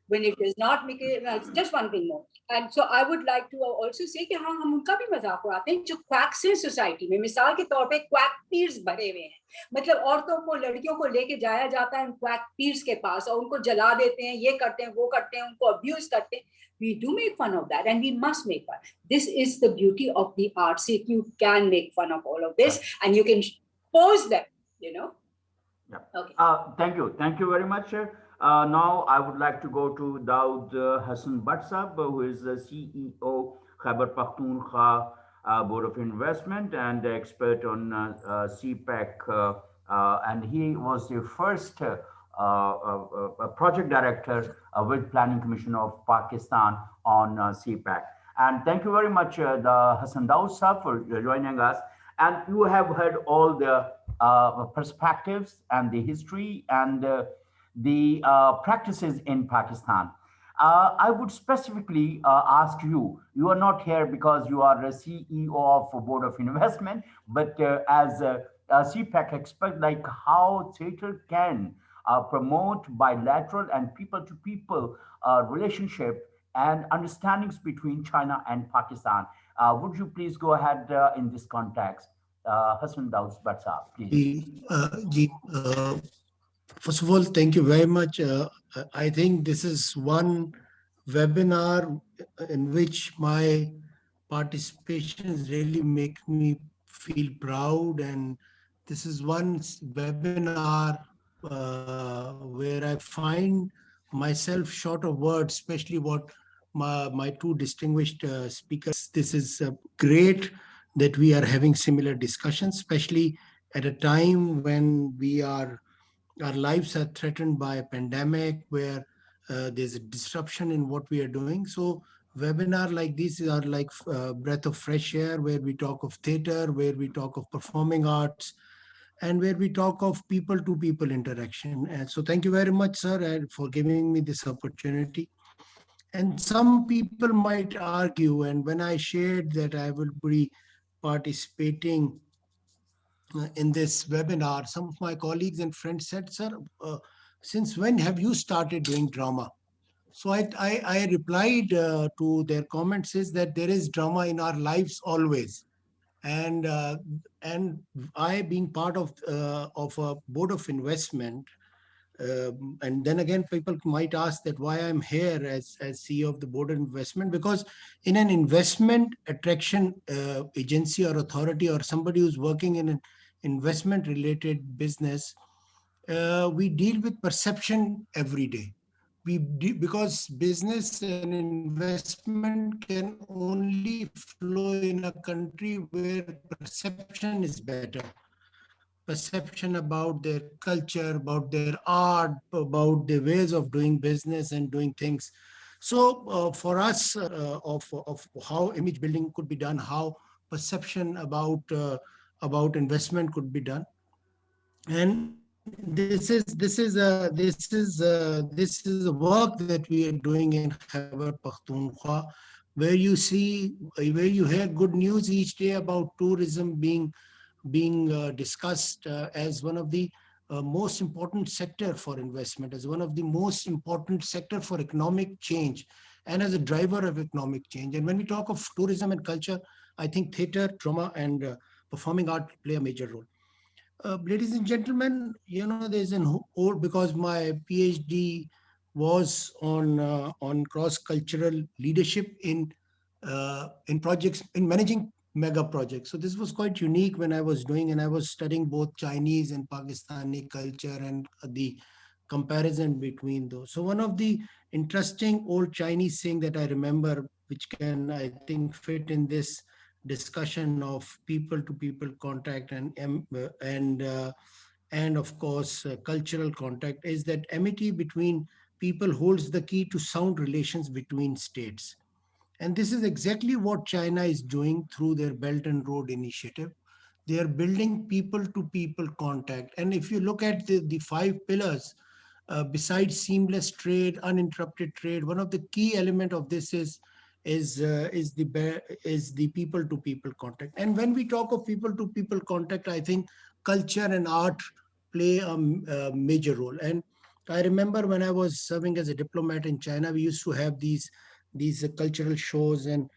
when it does not make it, just one thing more. And so I would like to also say کہ ہاں ہم ان کا بھی مذاق اڑاتے ہیں جو quacks ہیں سوسائٹی میں. مثال کے طور پہ quack peers بھرے ہوئے ہیں, مطلب عورتوں کو لڑکیوں کو لے کے جایا جاتا ہے quack peers کے پاس اور ان کو جلا دیتے ہیں, یہ کرتے ہیں وہ کرتے ہیں, ان کو abuse کرتے ہیں. We do make fun of that and we must make fun. This is the beauty of the arts. You can make fun of all of this and you can pose them, you know. Yeah. Okay. Thank you very much. Now I would like to go to Daud Hassan Bhatt Sahab, who is the CEO Khyber Pakhtunkhwa Board of Investment and expert on CPEC, and he was the first project director with Planning Commission of Pakistan on CPEC. And thank you very much, the Hassan Daud sir, for joining us. And you have heard all the perspectives and the history and the practices in Pakistan. I would specifically ask you, you are not here because you are a CEO of a Board of Investment, but as a CPAC expert, like how theater can promote bilateral and people-to-people relationship and understandings between China and Pakistan. Would you please go ahead in this context? Hassan Daud Batsab, please. Ji, first of all, thank you very much. I think this is one webinar in which my participations really make me feel proud, and this is one webinar where I find myself short of words, especially what my two distinguished speakers. This is great that we are having similar discussions, especially at a time when our lives are threatened by a pandemic, where there's a disruption in what we are doing. So webinar like these are like breath of fresh air, where we talk of theater, where we talk of performing arts, and where we talk of people to people interaction. And so thank you very much, sir, for giving me this opportunity. And some people might argue, and when I shared that I will be participating in this webinar, some of my colleagues and friends said, sir, since when have you started doing drama? So I replied to their comments is that there is drama in our lives always. And I, being part of a board of investment, and then again, people might ask that why I'm here as CEO of the board of investment, because in an investment attraction agency or authority, or somebody who's working in an investment related business, we deal with perception every day. Because business and investment can only flow in a country where perception is better. Perception about their culture, about their art, about the ways of doing business and doing things. So for us, of how image building could be done, how perception about investment could be done, and this is a work that we are doing in Khyber Pakhtunkhwa, where you hear good news each day about tourism being discussed as one of the most important sector for investment, as one of the most important sector for economic change, and as a driver of economic change. And when we talk of tourism and culture, I think theater, drama, and performing art play a major role. Ladies and gentlemen, there's an old, because my PhD was on cross-cultural leadership in projects, in managing mega projects. So this was quite unique when I was doing, and I was studying both Chinese and Pakistani culture and the comparison between those. So one of the interesting old Chinese saying that I remember, which can, I think, fit in this discussion of people to people contact and of course cultural contact, is that amity between people holds the key to sound relations between states. And this is exactly what China is doing through their Belt and Road Initiative. They are building people to people contact. And if you look at the five pillars, besides seamless trade, uninterrupted trade, one of the key element of this is the people to people contact. And when we talk of people to people contact, I think culture and art play a major role. And I remember when I was serving as a diplomat in China, we used to have these cultural shows and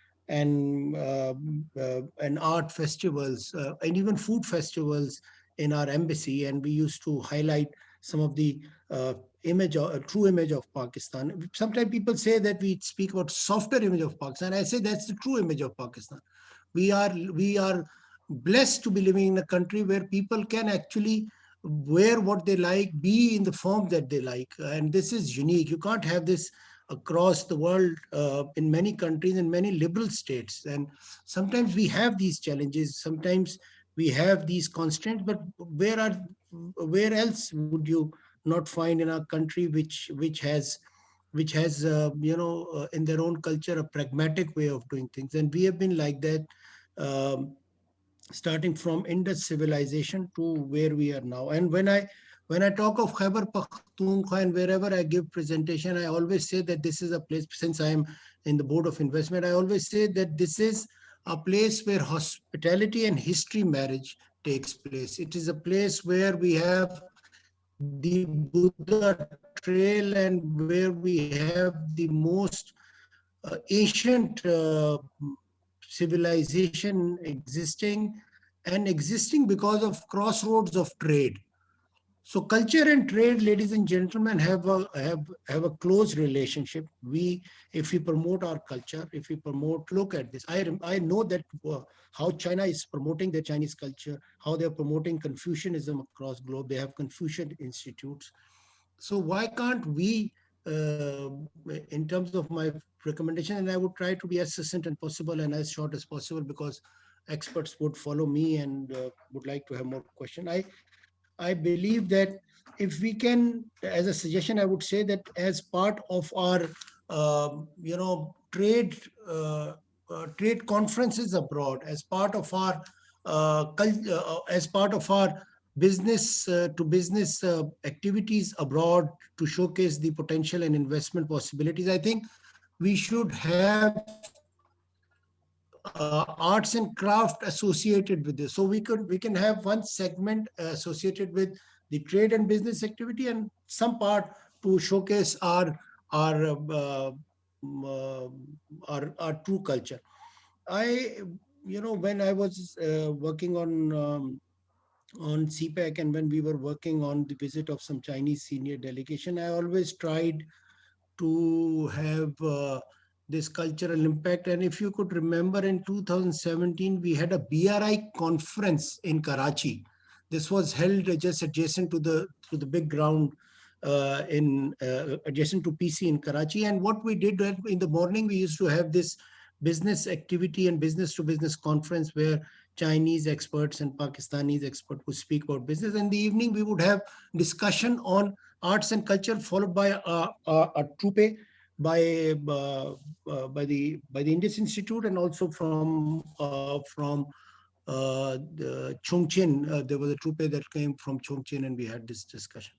art festivals and even food festivals in our embassy, and we used to highlight some of the true image of Pakistan. Sometimes people say that we speak about softer image of Pakistan. I say that's the true image of Pakistan. We are blessed to be living in a country where people can actually wear what they like, be in the form that they like, and this is unique. You can't have this across the world in many countries, in many liberal states. And sometimes we have these challenges, sometimes we have these constraints, but where else would you not find in our country which has which has, in their own culture, a pragmatic way of doing things. And we have been like that, um, starting from Indus civilization to where we are now. And when I talk of Khyber Pakhtunkhwa and wherever I give presentation, I always say that this is a place, since I am in the board of investment, I always say that this is a place where hospitality and history marriage takes place. It is a place where we have the Buddha trail and where we have the most ancient civilization existing, and existing because of crossroads of trade. So culture and trade, ladies and gentlemen, have a close relationship. If we promote our culture, if we promote, look at this. I know that how China is promoting their Chinese culture, how they are promoting Confucianism across globe. They have Confucian institutes. So why can't we, in terms of my recommendation, and I would try to be as succinct as possible and as short as possible, because experts would follow me and would like to have more questions. I believe that if we can, as a suggestion, I would say that as part of our, trade, trade conferences abroad, as part of our, as part of our business to business activities abroad to showcase the potential and investment possibilities, I think we should have arts and craft associated with this. So we can have one segment associated with the trade and business activity, and some part to showcase our uh, our true culture. I, when I was working on CPEC, and when we were working on the visit of some Chinese senior delegation, I always tried to have this cultural impact. And if you could remember, in 2017, we had a BRI conference in Karachi. This was held just adjacent to the big ground in adjacent to PC in Karachi. And what we did, in the morning, we used to have this business activity and business to business conference where Chinese experts and Pakistanis experts would speak about business. In the evening, we would have discussion on arts and culture, followed by a troupe by the Indus Institute, and also from the Chongqing. There was a troupe that came from Chongqing, and we had this discussion.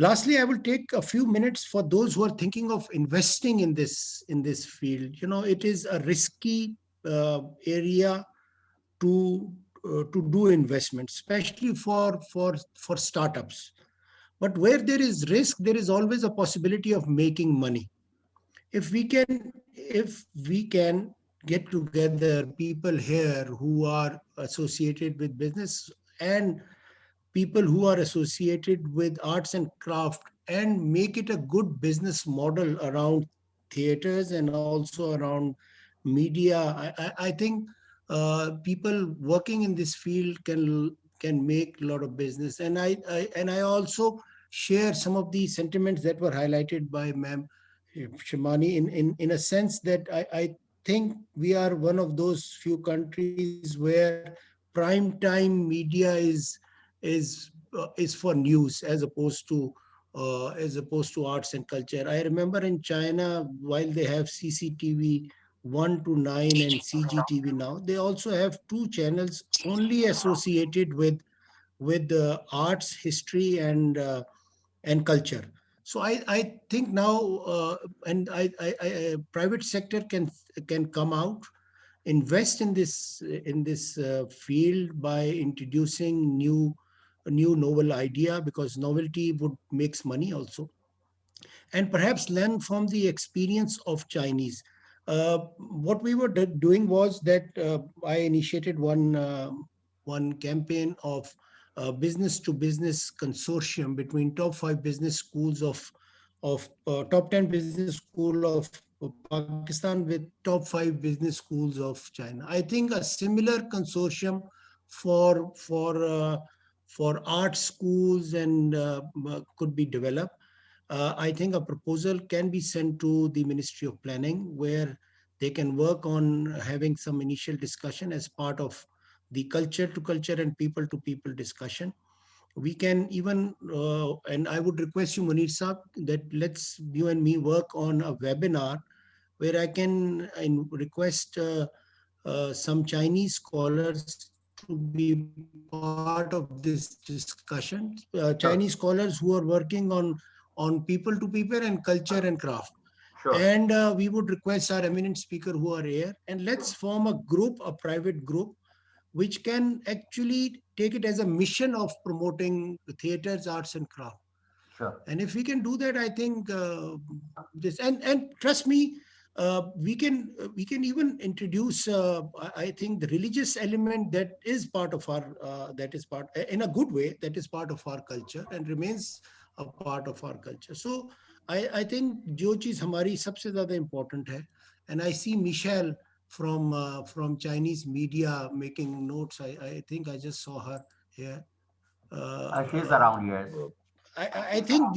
Lastly, I will take a few minutes for those who are thinking of investing in this field. It is a risky area to do investment, especially for startups. But where there is risk, there is always a possibility of making money. If we can get together people here who are associated with business, and people who are associated with arts and craft, and make it a good business model around theaters and also around media, I think people working in this field can make a lot of business. And I also share some of the sentiments that were highlighted by Ma'am Shimani, in a sense that I think we are one of those few countries where prime time media is for news, as opposed to arts and culture. I remember in China, while they have CCTV 1 to 9 and CGTV now, they also have two channels only associated with arts, history, and culture. So I think now, private sector can come out, invest in this field by introducing new novel idea, because novelty would makes money also, and perhaps learn from the experience of Chinese. What we were doing was that I initiated one campaign of business to business consortium between top 5 business schools of top 10 business school of Pakistan with top 5 business schools of China. I think a similar consortium for for uh, for art schools and could be developed. I think a proposal can be sent to the Ministry of Planning, where they can work on having some initial discussion as part of the culture to culture and people to people discussion, we can even, and I would request you, Munir Saab, that let's you and me work on a webinar where I can request some Chinese scholars to be part of this discussion. Chinese scholars who are working on people to people and culture and craft. Sure. And we would request our eminent speaker who are here, and let's form a group, a private group, which can actually take it as a mission of promoting theaters, arts, and craft. Sure. And if we can do that, I think this, and trust me, we can even introduce, I think, the religious element that is part of our, that is part, in a good way, that is part of our culture and remains a part of our culture. So I think जो चीज हमारी सबसे ज़्यादा important है, and I see Michelle from Chinese media making notes. I think I just saw her here. She's around, yes. I think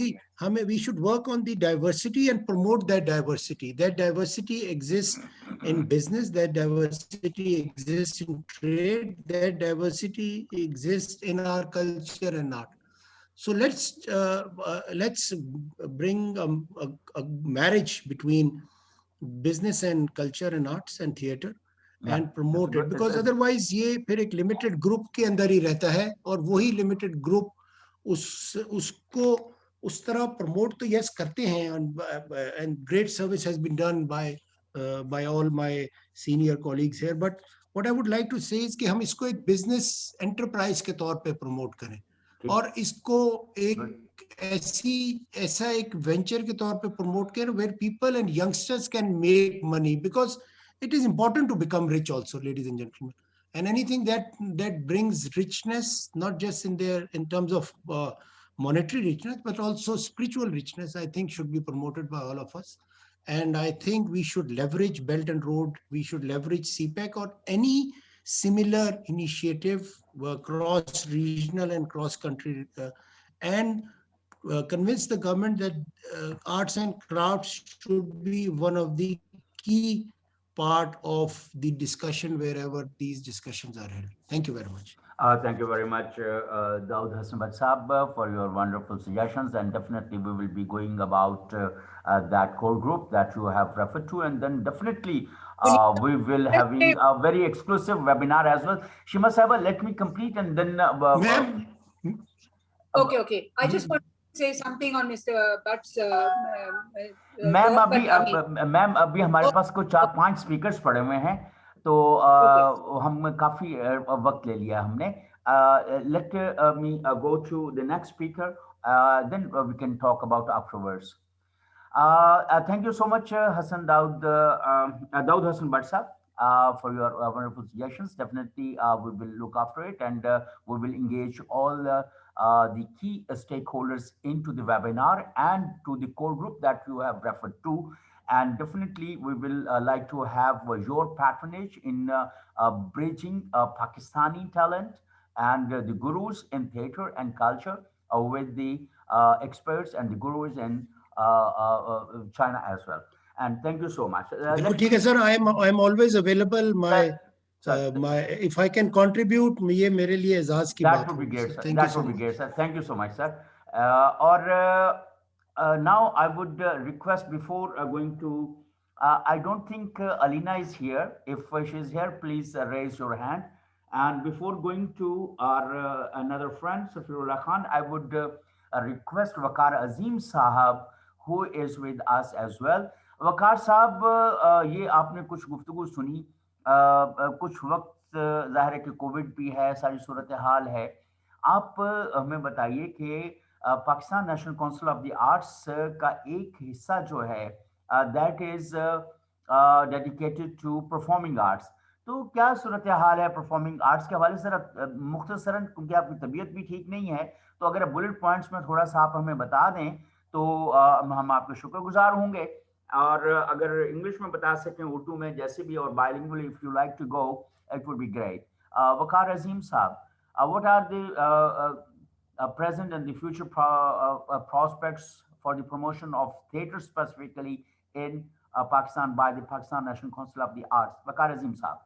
we should work on the diversity and promote that diversity. That diversity exists in business, that diversity exists in trade, that diversity exists in our culture and art. So let's bring a marriage between business and culture and arts and theater and promote it, because otherwise ये फिर एक limited group के अंदर ही रहता है, और वही limited group उसको उस तरह promote तो yes करते हैं, and great service has been done by all my senior colleagues here. But what I would like to say is कि हम इसको एक business enterprise के तौर पे promote करें, और इसको एक ऐसा एक venture के तौर पे promote करें where people and youngsters can make money, because it is important to become rich also, ladies and gentlemen. And anything that brings richness, not just in terms of monetary richness, but also spiritual richness, I think should be promoted by all of us. And I think we should leverage Belt and Road, we should leverage CPEC or any similar initiative, cross-regional and cross-country, and convince the government that arts and crafts should be one of the key part of the discussion wherever these discussions are held. Thank you very much. Thank you very much, Daud Hassan Bhatt Saab, for your wonderful suggestions. And definitely we will be going about that core group that you have referred to. And then definitely we will having a very exclusive webinar as well. Shima Sahaba, let me complete and then... Ma'am. Okay. I just want to say something on Mr. Bhatt's... ma'am अभी हमारे पास कुछ 4-5 speakers पड़े हुए हैं, तो हम काफी वक्त ले लिया हमने. Let me go to the next speaker, then we can talk about afterwards. Thank you so much, Daud Hassan Bhatt Saab, for your wonderful suggestions. Definitely we will look after it, and we will engage all the key stakeholders into the webinar and to the core group that you have referred to. And definitely we will like to have your patronage in bridging Pakistani talent and the gurus in theater and culture with the experts and the gurus in China as well. And thank you so much. Okay, sir, I'm always available. If I can contribute, ये मेरे लिए एजाज की बात That would be great, sir. Thank That you so would be much. great, sir. Thank you so much, sir. Now I would request before going to, I don't think Alina is here. If she's here, please raise your hand. And before going to our another friend, Safirullah Khan, I would request Waqar Azim Sahab, who is with us as well. Waqar Sahab, ये आपने कुछ गुफ्तगू सुनी, कुछ वक्त ज़ाहिर है कि कोविड भी है, सारी सूरत हाल है. आप हमें बताइए कि Pakistan national council of the arts का एक हिस्सा जो है that is dedicated to performing arts, तो क्या सूरत हाल है परफॉर्मिंग आर्ट्स के हवाले से मुख्तसरन, क्योंकि आपकी तबीयत भी ठीक नहीं है, तो अगर बुलेट पॉइंट्स में थोड़ा सा आप हमें बता दें तो हम आपके शुक्रगुजार होंगे. और अगर इंग्लिश में बता सकें, उर्दू में, जैसे भी, और bilingually if you like to go, it would be great. Waqar Azim Saab, what are the present and the future prospects for the promotion of theatre specifically in Pakistan by the Pakistan National Council of the Arts? Waqar Azim Saab.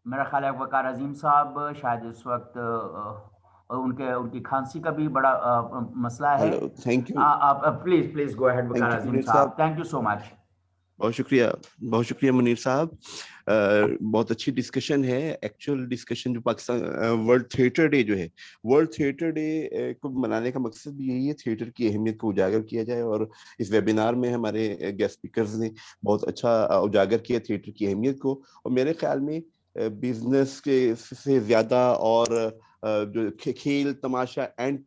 میرا خیال ہے وقار عظیم صاحب شاید اس وقت ان کی کھانسی کا بھی بڑا مسئلہ ہے. ہیلو، تھینک یو، آپ please go ahead Waqar thank you Azeem Munir صاحب. صاحب، تھینک یو سو مچ. بہت شکریہ منیر صاحب. بہت اچھی ڈسکشن ہے. ایکچوئل ڈسکشن جو پاکستان ورلڈ تھیٹر ڈے جو ہے، ورلڈ تھیٹر ڈے کو منانے کا مقصد بھی یہی ہے، تھیٹر کی اہمیت کو اجاگر کیا جائے. اور اس ویبینار میں ہمارے گیسٹ اسپیکرز نے بہت اچھا اجاگر کیا تھیٹر کی اہمیت کو. اور میرے خیال میں بزنس کے سے زیادہ اور جو کھیل تماشا اینڈ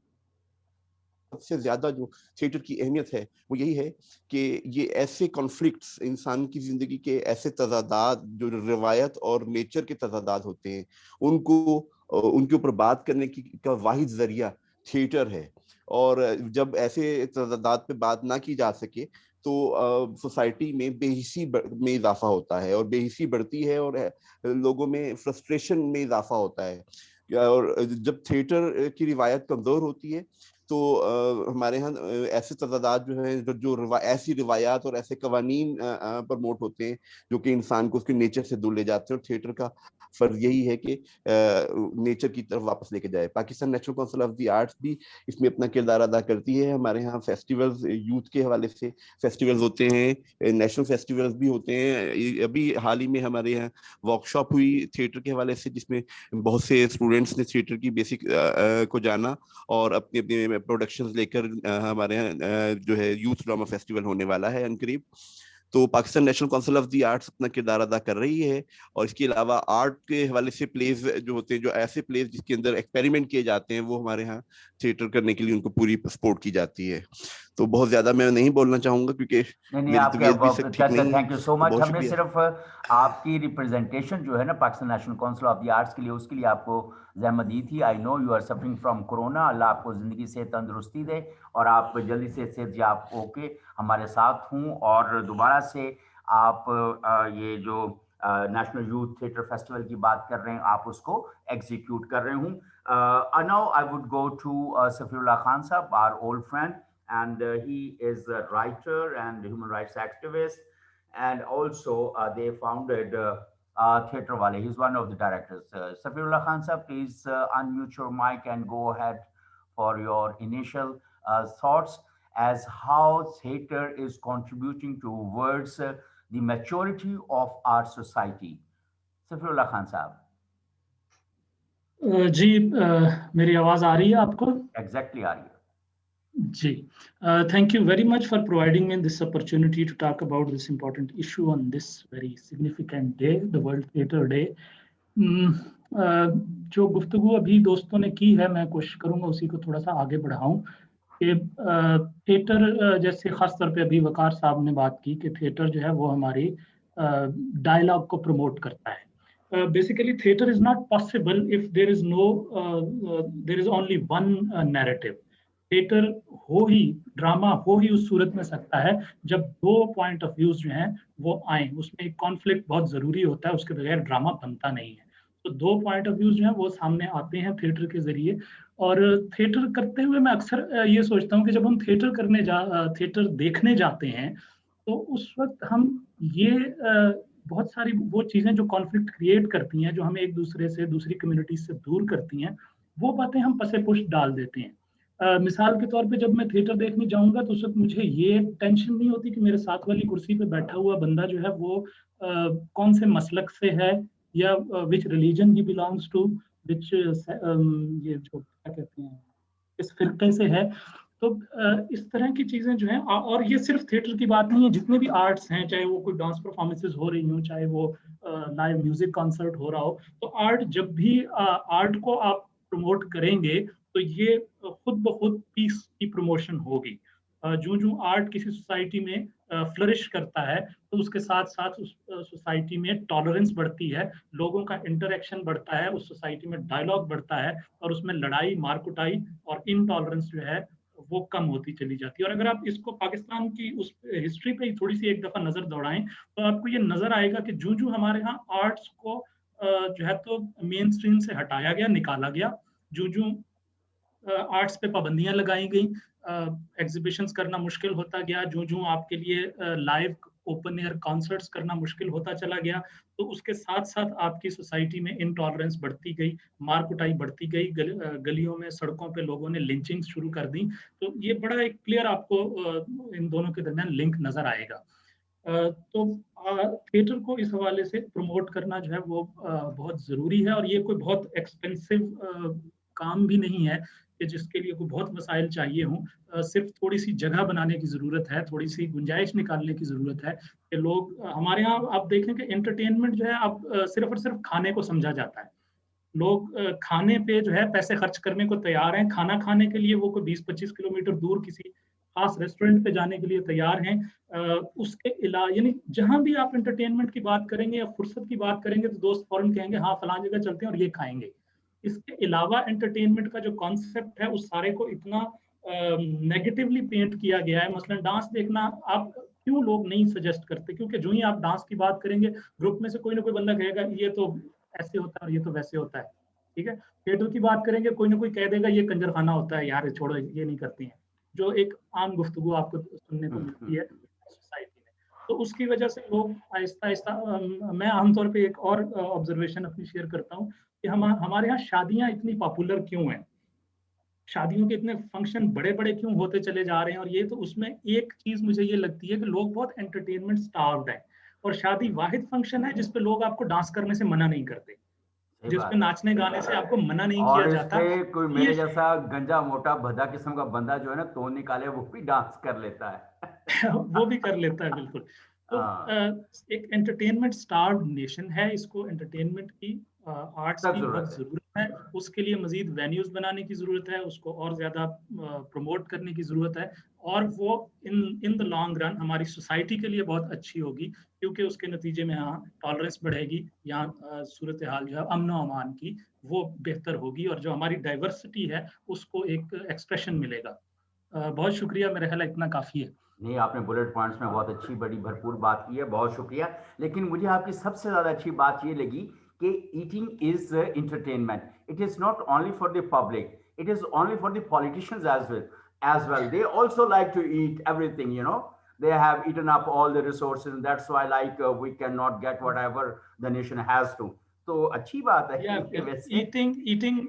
سب سے زیادہ جو تھیٹر کی اہمیت ہے وہ یہی ہے کہ یہ ایسے کانفلکٹس، انسان کی زندگی کے ایسے تضادات جو روایت اور نیچر کے تضادات ہوتے ہیں، ان کے اوپر بات کرنے کا واحد ذریعہ تھیٹر ہے. اور جب ایسے تضادات پہ بات نہ کی جا سکے تو سوسائٹی میں بے حسی میں اضافہ ہوتا ہے، اور بے حسی بڑھتی ہے، اور لوگوں میں فرسٹریشن میں اضافہ ہوتا ہے. اور جب تھیٹر کی روایت کمزور ہوتی ہے تو ہمارے ہاں ایسے تضادات جو ہیں، جو ایسی روایات اور ایسے قوانین پرموٹ ہوتے ہیں جو کہ انسان کو اس کے نیچر سے دور لے جاتے ہیں. اور تھیٹر کا فرض یہی ہے کہ نیچر کی طرف واپس لے کے جائے. Pakistan national council of the arts بھی اس میں اپنا کردار ادا کرتی ہے. ہمارے ہاں فیسٹیولز، یوتھ کے حوالے سے فیسٹیولز ہوتے ہیں، نیشنل فیسٹیولز بھی ہوتے ہیں. ابھی حال ہی میں ہمارے یہاں ورک شاپ ہوئی تھیٹر کے حوالے سے، جس میں بہت سے اسٹوڈینٹس نے تھیٹر کی بیسک کو جانا اور اپنے اپنے پروڈکشنز لے کر ہمارے یہاں جو ہے یوتھ ڈرامہ فیسٹیول ہونے والا ہے عنقریب. تو Pakistan national council of the arts اپنا کردار ادا کر رہی ہے. اور اس کے علاوہ آرٹ کے حوالے سے پلیز جو ہوتے ہیں، جو ایسے پلیز جس کے اندر ایکسپیریمنٹ کیے جاتے ہیں، وہ ہمارے ہاں تھیٹر کرنے کے لیے ان کو پوری سپورٹ کی جاتی ہے. تو بہت زیادہ میں نہیں بولنا چاہوں گا کیونکہ نہیں میری آپ طبیعت بھی ٹھیک نہیں ہے. تھینک یو سو تو مچ. بہت ہم نے شکریہ. صرف آپ کی ریپرزینٹیشن جو ہے نا Pakistan national council of the arts کے لیے، اس کے لیے آپ کو زحمت دی تھی. آئی نو you are suffering from corona. اللہ آپ کو زندگی سے تندرستی دے اور آپ جلدی سے صحت یاب ہو کے ہمارے ساتھ ہوں اور دوبارہ سے آپ یہ جو نیشنل یوتھ تھیٹر فیسٹیول کی بات کر رہے ہیں، آپ اس کو ایگزیکیوٹ کر رہے ہوں. Now I would go to Safeer Ullah Khan Sahab, our old friend. And he is a writer and human rights activist, and also they founded Theatre Wale. He's one of the directors. Safirullah Khan sir, please unmute your mic and go ahead for your initial thoughts as how theatre is contributing towards the maturity of our society. Safirullah Khan sir. جی میری آواز آ رہی ہے آپ کو؟ Exactly, are you? G thank you very much for providing me this opportunity to talk about this important issue on this very significant day, the World Theatre Day. جو گفتگو ابھی دوستوں نے کی ہے، میں کوشش کروں گا اسی کو تھوڑا سا آگے بڑھاؤں کہ تھیٹر جیسے خاص طور پہ ابھی وقار صاحب نے بات کی کہ تھیٹر جو ہے وہ ہماری ڈائلاگ کو پروموٹ کرتا ہے. Basically, theatre is not possible if there is only one narrative. Theatre ہو ہی، ڈرامہ ہو ہی اس صورت میں سکتا ہے جب دو پوائنٹ آف ویوز جو ہیں وہ آئیں. اس میں ایک کانفلکٹ بہت ضروری ہوتا ہے، اس کے بغیر ڈرامہ بنتا نہیں ہے. تو دو پوائنٹ آف ویوز جو ہیں وہ سامنے آتے ہیں تھیٹر کے ذریعے. اور تھیٹر کرتے ہوئے میں اکثر یہ سوچتا ہوں کہ جب ہم تھیٹر دیکھنے جاتے ہیں تو اس وقت ہم یہ بہت ساری وہ چیزیں جو کانفلکٹ کریٹ کرتی ہیں، جو ہمیں ایک دوسرے سے، دوسری کمیونٹی سے دور کرتی ہیں، وہ باتیں ہم پسے پشت ڈال دیتے ہیں. مثال کے طور پہ جب میں تھیٹر دیکھنے جاؤں گا تو اس وقت مجھے یہ ٹینشن نہیں ہوتی کہ میرے ساتھ والی کرسی پہ بیٹھا ہوا بندہ جو ہے وہ کون سے مسلک سے ہے یا وچ ریلیجن ہی بلانگس ٹو، وچ یہ جو کیا کہتے ہیں اس فرقے سے ہے. تو اس طرح کی چیزیں جو ہیں، اور یہ صرف تھیٹر کی بات نہیں ہے، جتنے بھی آرٹس ہیں، چاہے وہ کوئی ڈانس پرفارمنسز ہو رہی ہوں، چاہے وہ لائیو میوزک کنسرٹ ہو رہا ہو، تو آرٹ جب بھی آرٹ کو آپ پروموٹ کریں گے تو یہ خود بخود پیس کی پروموشن ہوگی. جو آرٹ کسی سوسائٹی میں فلرش کرتا ہے تو اس کے ساتھ ساتھ اس سوسائٹی میں ٹالرنس بڑھتی ہے، لوگوں کا انٹریکشن بڑھتا ہے، اس سوسائٹی میں ڈائلاگ بڑھتا ہے، اور اس میں لڑائی، مار کٹائی اور انٹالرنس جو ہے وہ کم ہوتی چلی جاتی ہے. اور اگر آپ اس کو پاکستان کی اس ہسٹری پہ تھوڑی سی ایک دفعہ نظر دوڑائیں تو آپ کو یہ نظر آئے گا کہ جو ہمارے ہاں آرٹس کو جو ہے تو مین اسٹریم سے ہٹایا گیا، نکالا گیا، جو آرٹس پہ پابندیاں لگائی گئیں، ایگزیبیشنز کرنا مشکل ہوتا گیا، جو آپ کے لیے لائیو ओपन एयर कॉन्सर्ट्स करना मुश्किल होता चला गया, तो उसके साथ साथ आपकी सोसाइटी में इनटॉलरेंस बढ़ती गई, मार कुटाई बढ़ती गई, गलियों में सड़कों पे लोगों ने लिंचिंग शुरू कर दी। तो ये बड़ा एक क्लियर आपको इन दोनों के दरमियान लिंक नजर आएगा। तो थिएटर को इस हवाले से प्रमोट करना जो है वो बहुत ज़रूरी है, और ये कोई बहुत एक्सपेंसिव काम भी नहीं है कि जिसके लिए कोई बहुत वसाइल चाहिए हों। सिर्फ थोड़ी सी जगह बनाने की ज़रूरत है, थोड़ी सी गुंजाइश निकालने की ज़रूरत है कि लोग, हमारे यहाँ आप देखें कि एंटरटेनमेंट जो है अब सिर्फ और सिर्फ खाने को समझा जाता है। लोग खाने पे जो है पैसे खर्च करने को तैयार हैं, खाना खाने के लिए वो कोई 20-25 किलोमीटर दूर किसी खास रेस्टोरेंट पे जाने के लिए तैयार हैं। उसके अलावा यानी जहां भी आप एंटरटेनमेंट की बात करेंगे या फुर्सत की बात करेंगे तो दोस्त फौरन कहेंगे हाँ फलां जगह चलते हैं और ये खाएंगे। इसके अलावा एंटरटेनमेंट का जो कॉन्सेप्ट है उस सारे को इतना नेगेटिवली पेंट किया गया है। मसलन डांस देखना आप क्यों लोग नहीं सजेस्ट करते, क्योंकि जो ही आप डांस की बात करेंगे ग्रुप में से कोई ना कोई बंदा कहेगा ये तो ऐसे होता है और ये तो वैसे होता है, ठीक है। थिएटर की बात करेंगे कोई ना कोई कह देगा ये कंजरखाना होता है यार, छोड़ो ये नहीं करती हैं, जो एक आम गुफ्तगू आपको सुनने को मिलती है सोसाइटी में। तो उसकी वजह से लोग आहिस्ता आहिस्ता, मैं आमतौर पे एक और ऑब्जर्वेशन अपनी शेयर करता हूँ कि हमारे यहाँ शादियां इतनी पॉपुलर क्यों हैं, शादियों के इतने फंक्शन बड़े बड़े क्यों होते चले जा रहे हैं। और ये तो उसमें एक चीज मुझे ये लगती है कि लोग बहुत एंटरटेनमेंट स्टार्व्ड है, और शादी वाहिद फंक्शन है जिसपे लोग आपको डांस करने से मना नहीं करते, जिसपे नाचने गाने से आपको मना नहीं किया जाता। और इस पे कोई मेरे जैसा गंजा मोटा भद्दा किस्म का बंदा जो है ना तो निकाले वो भी डांस कर लेता है। वो भी कर लेता है, बिल्कुल। तो एक एंटरटेनमेंट स्टार्व्ड नेशन है, इसको एंटरटेनमेंट की आर्ट्स की बहुत जरूरत है। उसके लिए मजीद वेन्यूज बनाने की जरूरत है, उसको और ज्यादा प्रमोट करने की जरूरत है, और वो इन द लॉन्ग रन हमारी सोसाइटी के लिए बहुत अच्छी होगी, क्योंकि उसके नतीजे में यहाँ टॉलरेंस बढ़ेगी, यहाँ सूरत हाल जो है अमन व अमान की वो बेहतर होगी, और जो हमारी डाइवर्सिटी है उसको एक एक्सप्रेशन मिलेगा। बहुत शुक्रिया, मेरा ख्याल इतना काफी है। नहीं, आपने बुलेट पॉइंट्स में बहुत अच्छी बड़ी भरपूर बात की है, बहुत शुक्रिया। लेकिन मुझे आपकी सबसे ज्यादा अच्छी बात ये लगी कि eating is entertainment, it is not only for the public, it is only for the politicians as well. They also like to eat everything, you know. They have eaten up all the resources, and that's why we cannot get whatever the nation has to. तो अच्छी बात है। Eating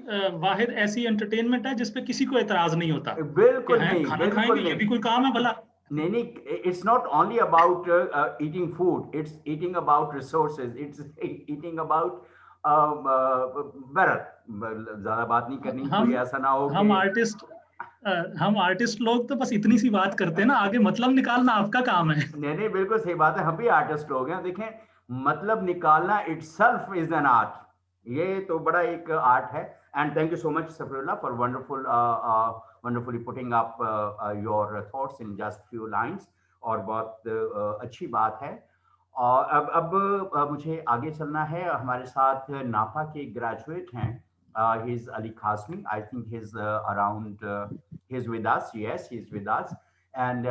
वाहिद ऐसी entertainment है जिसपे किसी को एतराज नहीं होता। बिल्कुल नहीं, खाना खाएंगे ये भी कोई काम है भला? नहीं, it's not only about eating food, it's eating about resources, it's eating about better। ज्यादा बात नहीं करनी, कोई ऐसा ना हो। हम आर्टिस्ट लोग तो बस इतनी सी बात करते हैं ना, आगे मतलब निकालना आपका काम है। नहीं, बिल्कुल सही बात है, हम भी आर्टिस्ट लोग हैं। देखें, मतलब निकालना itself is an art, ये तो बड़ा एक आर्ट है। And thank you so much, Safrullah, for wonderfully putting up your thoughts in just few lines, और बहुत अच्छी बात है। और अब मुझे आगे चलना है। हमारे साथ नापा के ग्रेजुएट हैं, he's Ali Khazmi. I think he's he's with us. Yes, he's with us. And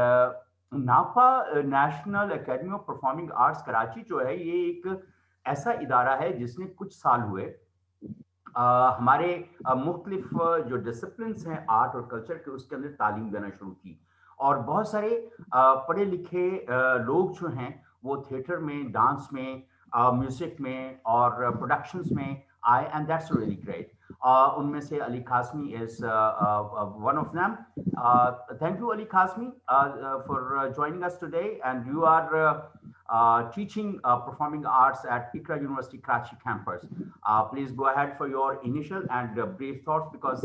नापा national academy of performing arts Karachi जो है, ये एक ऐसा इदारा है जिसने कुछ साल हुए हमारे मुख्तलिफ जो डिसिप्लिन्स हैं आर्ट और कल्चर के, उसके अंदर तालीम देना शुरू की। और बहुत सारे पढ़े लिखे लोग जो हैं वो थिएटर में, डांस में, म्यूजिक में और प्रोडक्शंस में आए, एंड दैट्स रियली ग्रेट। उनमें से Ali खाज़मी is one of them. Thank you, Ali Khazmi, for joining us today. And you are teaching performing arts at Iqra University Karachi campus. Please go ahead for your initial and brief thoughts, because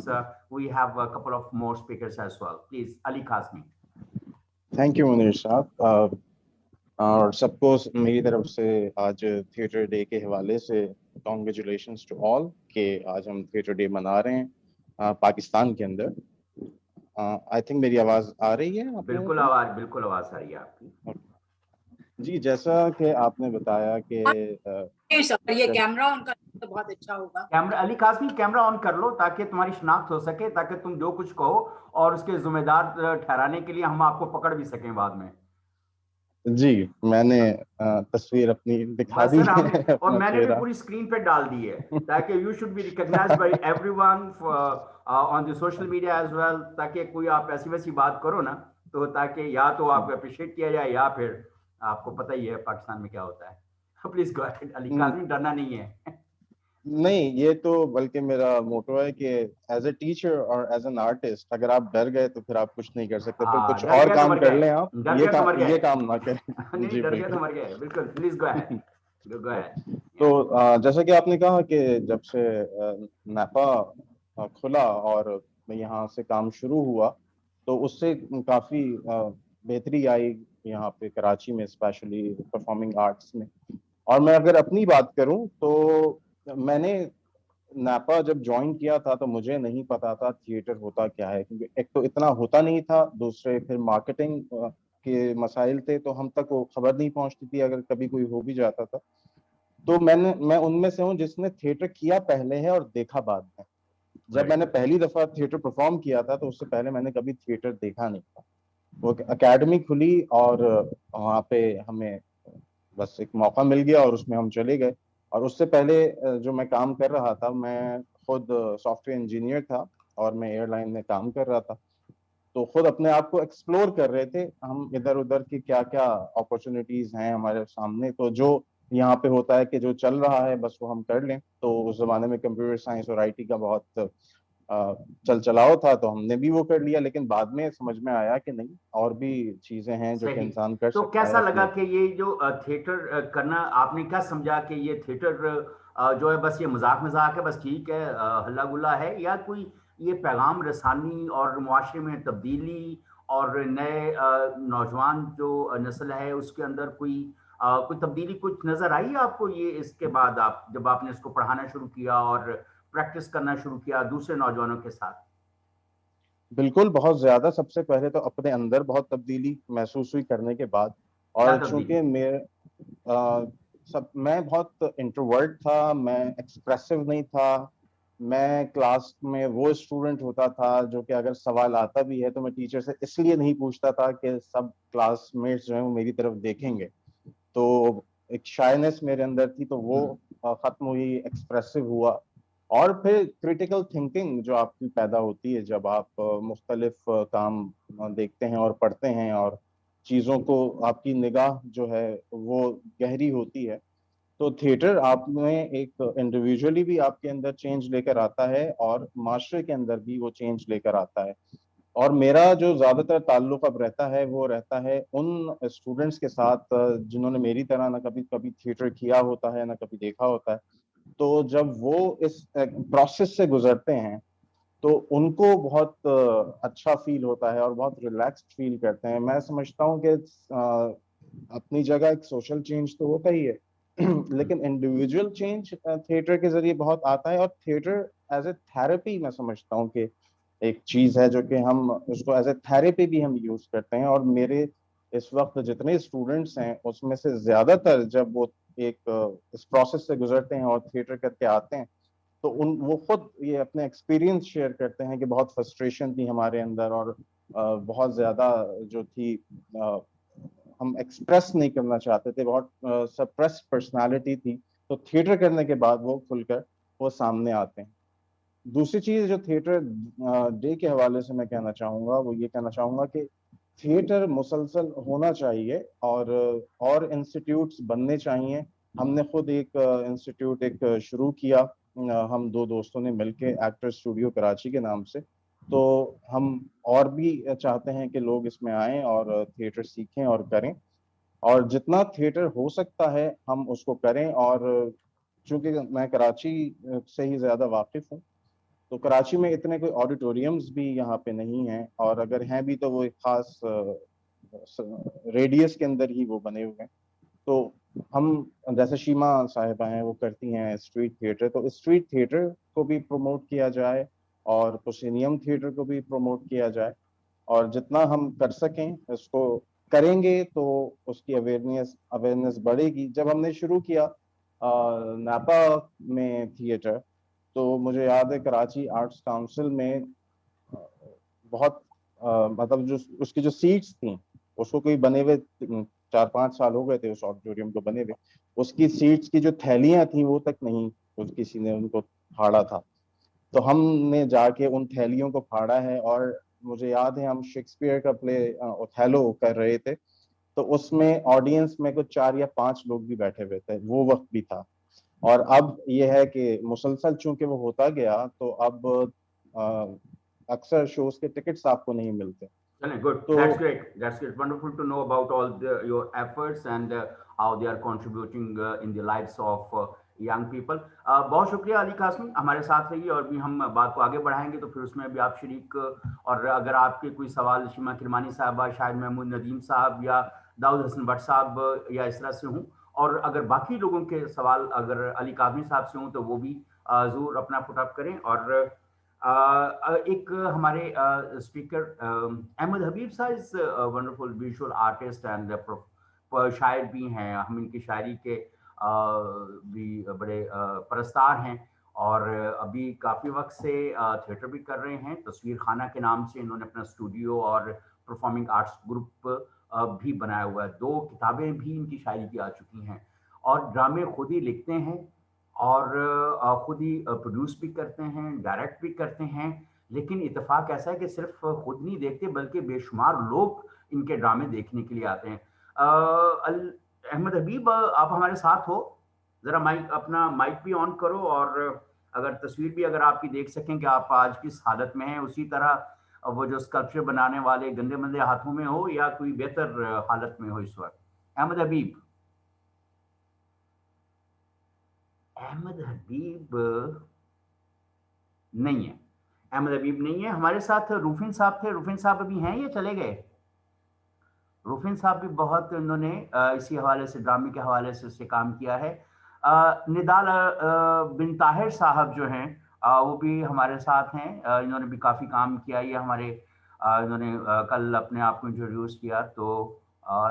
we have a couple of more speakers as well. Please, Ali Khazmi. Thank you, Munir Saab. और सबको मेरी तरफ से आज theatre day के हवाले से congratulations to all कि आज हम थिएटर डे मना रहे हैं पाकिस्तान के अंदर। आई थिंक मेरी आवाज आ रही है? बिल्कुल आवाज आ रही है आपकी। जी, जैसा कि आपने बताया कि ये कैमरा ऑन कर तो बहुत अच्छा होगा। कैमरा, अली खाज़मी कैमरा ऑन कर लो ताकि तुम्हारी शिनाख्त हो सके, ताकि तुम जो कुछ कहो और उसके जिम्मेदार ठहराने के लिए हम आपको पकड़ भी सकें बाद में। जी, मैंने तस्वीर अपनी दिखा दी है और मैंने भी पूरी स्क्रीन पे डाल दी है, ताकि you should be recognised by everyone on the social media as well, ताकि कोई आप ऐसी वैसी बात करो ना तो ताकि या तो आपको अप्रिशिएट किया जाए या फिर آپ کو پتہ ہی ہے پاکستان میں کیا ہوتا ہے. پلیز گو اہیڈ علی کاظمی, ڈرنا نہیں ہے. نہیں، یہ تو بلکہ میرا موٹو ہے کہ ایز اے ٹیچر اور ایز این آرٹسٹ اگر آپ ڈر گئے تو پھر آپ کچھ نہیں کر سکتے, پھر کچھ ڈر اور گیا تو کام مر کر گئے, لیں آپ, ڈر گیا تو مر گئے. یہ کام نہ کریں. نہیں, جی ڈر گیا تو بالکل. مر گئے, بالکل. Please go ahead, go ahead. تو جیسا کہ آپ نے کہا کہ جب سے نیپا کھلا اور یہاں سے کام شروع ہوا تو اس سے کافی بہتری آئی یہاں پہ کراچی میں, اسپیشلی پرفارمنگ آرٹس میں. اور میں اگر اپنی بات کروں تو میں نے نیپا جب جوائن کیا تھا تو مجھے نہیں پتا تھا تھیٹر ہوتا کیا ہے, کیونکہ ایک تو اتنا ہوتا نہیں تھا, دوسرے پھر مارکیٹنگ کے مسائل تھے تو ہم تک وہ خبر نہیں پہنچتی تھی اگر کبھی کوئی ہو بھی جاتا تھا. تو میں ان میں سے ہوں جس نے تھیٹر کیا پہلے ہے اور دیکھا بعد میں. جب میں نے پہلی دفعہ تھیٹر پرفارم کیا تھا تو اس سے پہلے میں نے کبھی تھیٹر دیکھا نہیں تھا. وہ اکیڈمی کھلی اور وہاں پہ ہمیں بس ایک موقع مل گیا اور اس میں ہم چلے گئے. اور اس سے پہلے جو میں کام کر رہا تھا, میں خود سافٹ ویئر انجینئر تھا اور میں ایئر لائن میں کام کر رہا تھا. تو خود اپنے آپ کو ایکسپلور کر رہے تھے ہم ادھر ادھر کی کیا کیا اپرچونیٹیز ہیں ہمارے سامنے. تو جو یہاں پہ ہوتا ہے کہ جو چل رہا ہے بس وہ ہم کر لیں. تو اس زمانے میں کمپیوٹر سائنس اور آئی ٹی کا بہت چل چلاؤ تھا تو ہم نے بھی وہ کر لیا, لیکن بعد میں سمجھ میں آیا کہ نہیں اور بھی چیزیں ہیں جو کہ صحیح. انسان کر تو سکتا ہے کیسا لگا اپنے. کہ یہ جو تھیٹر کرنا, آپ نے کیا سمجھا کہ یہ تھیٹر جو ہے بس یہ مذاق مذاق ہے, بس ٹھیک ہے, ہلا گلا ہے, یا کوئی یہ پیغام رسانی اور معاشرے میں تبدیلی اور نئے نوجوان جو نسل ہے اس کے اندر کوئی تبدیلی کچھ نظر آئی آپ کو یہ اس کے بعد, آپ جب آپ نے اس کو پڑھانا شروع کیا اور پریکٹس کرنا شروع کیا دوسرے نوجوانوں کے ساتھ؟ بالکل, بہت زیادہ. سب سے پہلے تو اپنے اندر بہت تبدیلی محسوس ہوئی کرنے کے بعد. کیا اور تبدیلی؟ چونکہ میں بہت انٹروورٹ تھا, میں ایکسپریسو نہیں تھا. میں کلاس میں وہ اسٹوڈنٹ ہوتا تھا جو کہ اگر سوال آتا بھی ہے تو میں ٹیچر سے اس لیے نہیں پوچھتا تھا کہ سب کلاس میٹس جو ہیں وہ میری طرف دیکھیں گے. تو ایک شائنس میرے اندر تھی تو وہ ختم ہوئی, ایکسپریسو ہوا. اور پھر کریٹیکل تھنکنگ جو آپ کی پیدا ہوتی ہے جب آپ مختلف کام دیکھتے ہیں اور پڑھتے ہیں اور چیزوں کو, آپ کی نگاہ جو ہے وہ گہری ہوتی ہے. تو تھیٹر آپ میں ایک انڈیویجولی بھی آپ کے اندر چینج لے کر آتا ہے اور معاشرے کے اندر بھی وہ چینج لے کر آتا ہے. اور میرا جو زیادہ تر تعلق اب رہتا ہے وہ رہتا ہے ان اسٹوڈنٹس کے ساتھ جنہوں نے میری طرح نہ کبھی تھیٹر کیا ہوتا ہے نہ کبھی دیکھا ہوتا ہے. تو جب وہ اس پروسیس سے گزرتے ہیں تو ان کو بہت اچھا فیل ہوتا ہے اور بہت ریلیکسڈ فیل کرتے ہیں. میں سمجھتا ہوں کہ اپنی جگہ ایک سوشل چینج تو ہوتا ہی ہے لیکن انڈیویجول چینج تھیٹر کے ذریعے بہت آتا ہے. اور تھیٹر ایز اے تھراپی میں سمجھتا ہوں کہ ایک چیز ہے جو کہ ہم اس کو ایز اے تھراپی بھی ہم یوز کرتے ہیں. اور میرے اس وقت جتنے اسٹوڈنٹس ہیں اس میں سے زیادہ تر جب وہ ایک اس پروسیس سے گزرتے ہیں اور تھیٹر کر کے آتے ہیں تو وہ خود یہ اپنے ایکسپیرینس شیئر کرتے ہیں کہ بہت فرسٹریشن تھی ہمارے اندر اور بہت زیادہ جو تھی ہم ایکسپریس نہیں کرنا چاہتے تھے, بہت سپریس پرسنالٹی تھی. تو تھیٹر کرنے کے بعد وہ کھل کر وہ سامنے آتے ہیں. دوسری چیز جو تھیٹر ڈے کے حوالے سے میں کہنا چاہوں گا وہ یہ کہنا چاہوں گا کہ تھیٹر مسلسل ہونا چاہیے اور انسٹیٹیوٹس بننے چاہیے. ہم نے خود ایک انسٹیٹیوٹ شروع کیا, ہم دو دوستوں نے مل کے, ایکٹر اسٹوڈیو کراچی کے نام سے. تو ہم اور بھی چاہتے ہیں کہ لوگ اس میں آئیں اور تھیٹر سیکھیں اور کریں, اور جتنا تھیٹر ہو سکتا ہے ہم اس کو کریں. اور چونکہ میں کراچی سے ہی زیادہ واقف ہوں تو کراچی میں اتنے کوئی آڈیٹوریمز بھی یہاں پہ نہیں ہیں, اور اگر ہیں بھی تو وہ ایک خاص ریڈیس کے اندر ہی وہ بنے ہوئے ہیں. تو ہم جیسے شیما صاحبہ ہیں وہ کرتی ہیں اسٹریٹ تھیٹر, تو اسٹریٹ تھیٹر کو بھی پروموٹ کیا جائے اور پوسینیم تھیٹر کو بھی پروموٹ کیا جائے. اور جتنا ہم کر سکیں اس کو کریں گے تو اس کی اویئرنیس بڑھے گی. جب ہم نے شروع کیا نیپا میں تھیٹر تو مجھے یاد ہے کراچی آرٹس کاؤنسل میں بہت مطلب جو اس کی جو سیٹس تھیں اس کو کوئی بنے ہوئے 4-5 سال ہو گئے تھے اس آڈیٹوریم کو بنے ہوئے, اس کی سیٹس کی جو تھیلیاں تھیں وہ تک نہیں کسی نے ان کو پھاڑا تھا. تو ہم نے جا کے ان تھیلیوں کو پھاڑا ہے. اور مجھے یاد ہے ہم شیکسپیئر کا پلے اوتھیلو کر رہے تھے تو اس میں آڈینس میں کچھ 4 یا 5 لوگ بھی بیٹھے ہوئے تھے, وہ وقت بھی تھا. اور اب یہ ہے کہ مسلسل چونکہ وہ ہوتا گیا تو اب اکثر شوز کے ٹکٹس آپ کو نہیں ملتے. Good. That's great. That's great. Wonderful to know about all your efforts and how they are contributing in the lives of young people. بہت شکریہ علی قاسمی, ہمارے ساتھ رہیے اور بھی ہم بات کو آگے بڑھائیں گے تو پھر اس میں بھی آپ شریک, اور اگر آپ کے کوئی سوال شیما کرمانی صاحبہ, شاہد محمود ندیم صاحب یا داؤد حسن بٹ صاحب یا اس طرح سے ہوں, اور اگر باقی لوگوں کے سوال اگر علی قاسمی صاحب سے ہوں تو وہ بھی ضرور اپنا پٹ اپ کریں. اور ایک ہمارے اسپیکر احمد حبیب صاحب is wonderful visual artist and شاعر بھی ہیں, ہم ان کی شاعری کے بھی بڑے پرستار ہیں, اور ابھی کافی وقت سے تھیٹر بھی کر رہے ہیں. تصویر خانہ کے نام سے انہوں نے اپنا اسٹوڈیو اور پرفارمنگ آرٹس گروپ بھی بنایا ہوا ہے. 2 کتابیں بھی ان کی شاعری کی آ چکی ہیں, اور ڈرامے خود ہی لکھتے ہیں اور خود ہی پروڈیوس بھی کرتے ہیں, ڈائریکٹ بھی کرتے ہیں. لیکن اتفاق ایسا ہے کہ صرف خود نہیں دیکھتے بلکہ بے شمار لوگ ان کے ڈرامے دیکھنے کے لیے آتے ہیں. احمد حبیب, آپ ہمارے ساتھ ہو, ذرا اپنا مائک بھی آن کرو, اور اگر تصویر بھی اگر آپ کی دیکھ سکیں کہ آپ آج کس حالت میں ہیں, اسی طرح وہ جو اسکلپچر بنانے والے گندے مندے ہاتھوں میں ہو یا کوئی بہتر حالت میں ہو اس وقت. احمد حبیب نہیں ہے, احمد حبیب نہیں ہے. ہمارے ساتھ روفین صاحب تھے, روفین صاحب ابھی ہیں یا چلے گئے؟ روفین صاحب بھی بہت انہوں نے اسی حوالے سے, ڈرامے کے حوالے سے اس سے کام کیا ہے. نضال بن طاہر صاحب جو ہیں وہ بھی ہمارے ساتھ ہیں, انہوں نے بھی کافی کام کیا. یہ ہمارے انہوں نے کل اپنے آپ کو انٹروڈیوس کیا. تو